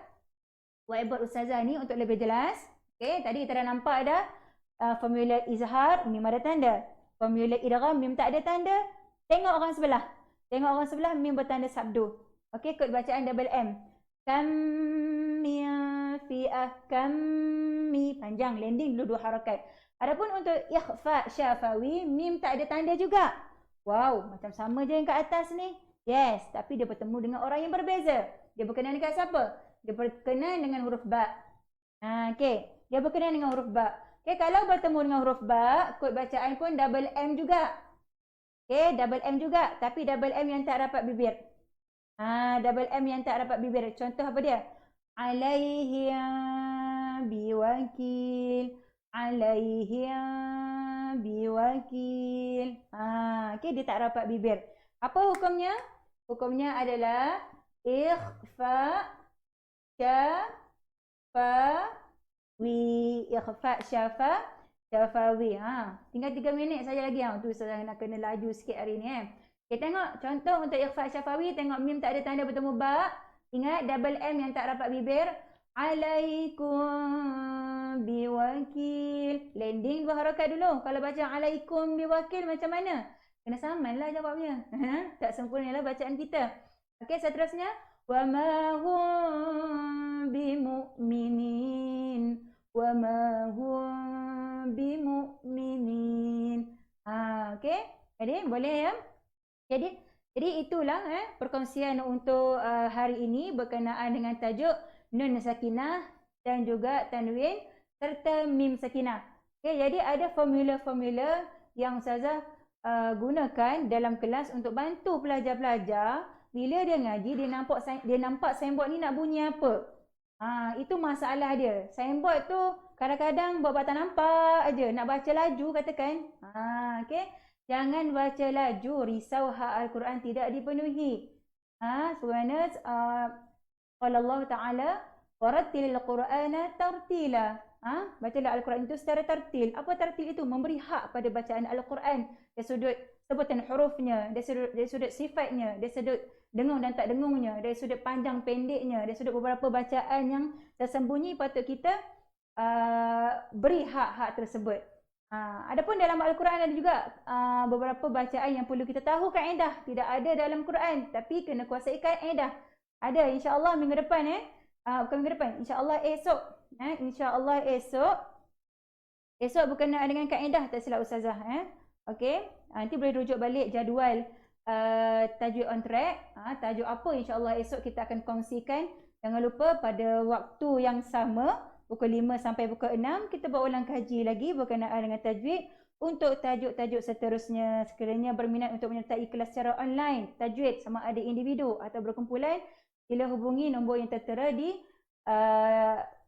whiteboard Ustazah ni untuk lebih jelas. Okey, tadi kita dah nampak dah. Formula izhar, mim ada tanda. Formula idgham, mim tak ada tanda. Tengok orang sebelah. Tengok orang sebelah, mim bertanda sabdu. Okey, kod bacaan double M. Kammi fi'ah kammi. Panjang, landing dulu dua harakat. Adapun untuk ikhfa syafawi, mim tak ada tanda juga. Wow, macam sama je yang kat atas ni. Yes, tapi dia bertemu dengan orang yang berbeza. Dia berkenaan dengan siapa? Dia berkenaan dengan huruf ba. Okey, dia berkenaan dengan huruf ba. Okey, kalau bertemu dengan huruf ba, kod bacaan pun double M juga. Okey, double M juga, tapi double M yang tak rapat bibir. Double M yang tak rapat bibir. Contoh apa dia? Alaihi biwakil. Alaihi biwakil. Okey, dia tak rapat bibir. Apa hukumnya? Hukumnya adalah ikhfa syafawi. Ikhfa syafawi. Tinggal 3 minit saja lagi. Tu saya nak kena laju sikit hari ni. Okay, tengok contoh untuk ikhfa syafawi. Tengok mim tak ada tanda bertemu ba. Ingat double M yang tak rapat bibir. Alaikum biwakil. Landing dua harakat dulu. Kalau baca alaikum biwakil macam mana? Kena saman lah jawabnya. Tak sempurna lah bacaan kita. Okey, seterusnya. Wa ma hum bimu'minin. Wa ma hum bimu'minin. Okey. Jadi boleh ya? Jadi itulah perkongsian untuk hari ini berkenaan dengan tajuk nun sakinah dan juga tanwin serta mim sakinah. Okay, jadi ada formula-formula yang Ustazah gunakan dalam kelas untuk bantu pelajar-pelajar bila dia ngaji dia nampak signboard ni nak bunyi apa. Itu masalah dia. Signboard tu kadang-kadang buat tak nampak aja, nak baca laju katakan. Okey. Jangan baca laju, risau hak Al-Quran tidak dipenuhi. Sebagaimana qala Allah Taala, warattilil Qur'ana tartila. Bacalah Al-Quran itu secara tartil. Apa tartil itu? Memberi hak pada bacaan Al-Quran dari sudut sebutan hurufnya, dari sudut sifatnya, dari sudut dengung dan tak dengungnya, dari sudut panjang pendeknya, dari sudut beberapa bacaan yang tersembunyi patut kita beri hak-hak tersebut. Adapun dalam Al-Quran ada juga beberapa bacaan yang perlu kita tahu kaedah. Tidak ada dalam Quran, tapi kena kuasai kaedah. Ada insya-Allah minggu depan bukan minggu depan, insya-Allah esok. Insya-Allah esok. Esok berkenaan dengan kaedah tak silap ustazah. Okey, nanti boleh rujuk balik jadual tajwid on track. Tajuk apa insya-Allah esok kita akan kongsikan. Jangan lupa pada waktu yang sama pukul 5 sampai pukul 6 kita buat ulang kaji lagi berkenaan dengan tajwid. Untuk tajuk-tajuk seterusnya, sekiranya berminat untuk menyertai kelas secara online tajwid sama ada individu atau berkumpulan, sila hubungi nombor yang tertera di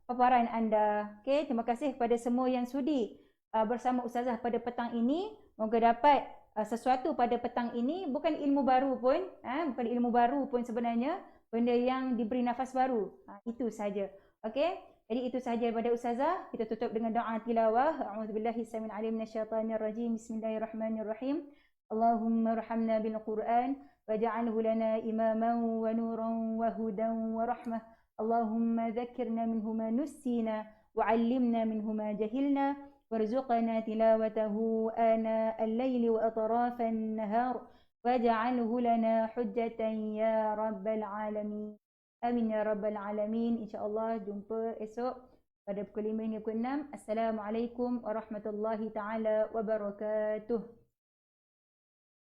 paparan anda. Okey, terima kasih kepada semua yang sudi bersama ustazah pada petang ini. Moga dapat sesuatu pada petang ini, bukan ilmu baru pun, bukan ilmu baru pun sebenarnya, benda yang diberi nafas baru. Itu saja. Okey. Jadi itu sahaja daripada ustazah. Kita tutup dengan doa tilawah. A'udzubillahi samil alim minasyaitanir rajim. Bismillahirrahmanirrahim. Allahumma arhamna bil Qur'an waj'alhu lana imaman wa nuran wa hudan wa rahmah. Allahumma dzakkirna minhu ma nussina wa 'allimna minhu ma jahilna warzuqna tilawatahu ana al-laili wa atrafan nahar waj'alhu lana hujjatan ya rabbal alamin. Amin ya rabbal alamin. InsyaAllah jumpa esok pada pukul 5 hingga pukul 6. Assalamualaikum warahmatullahi taala wabarakatuh.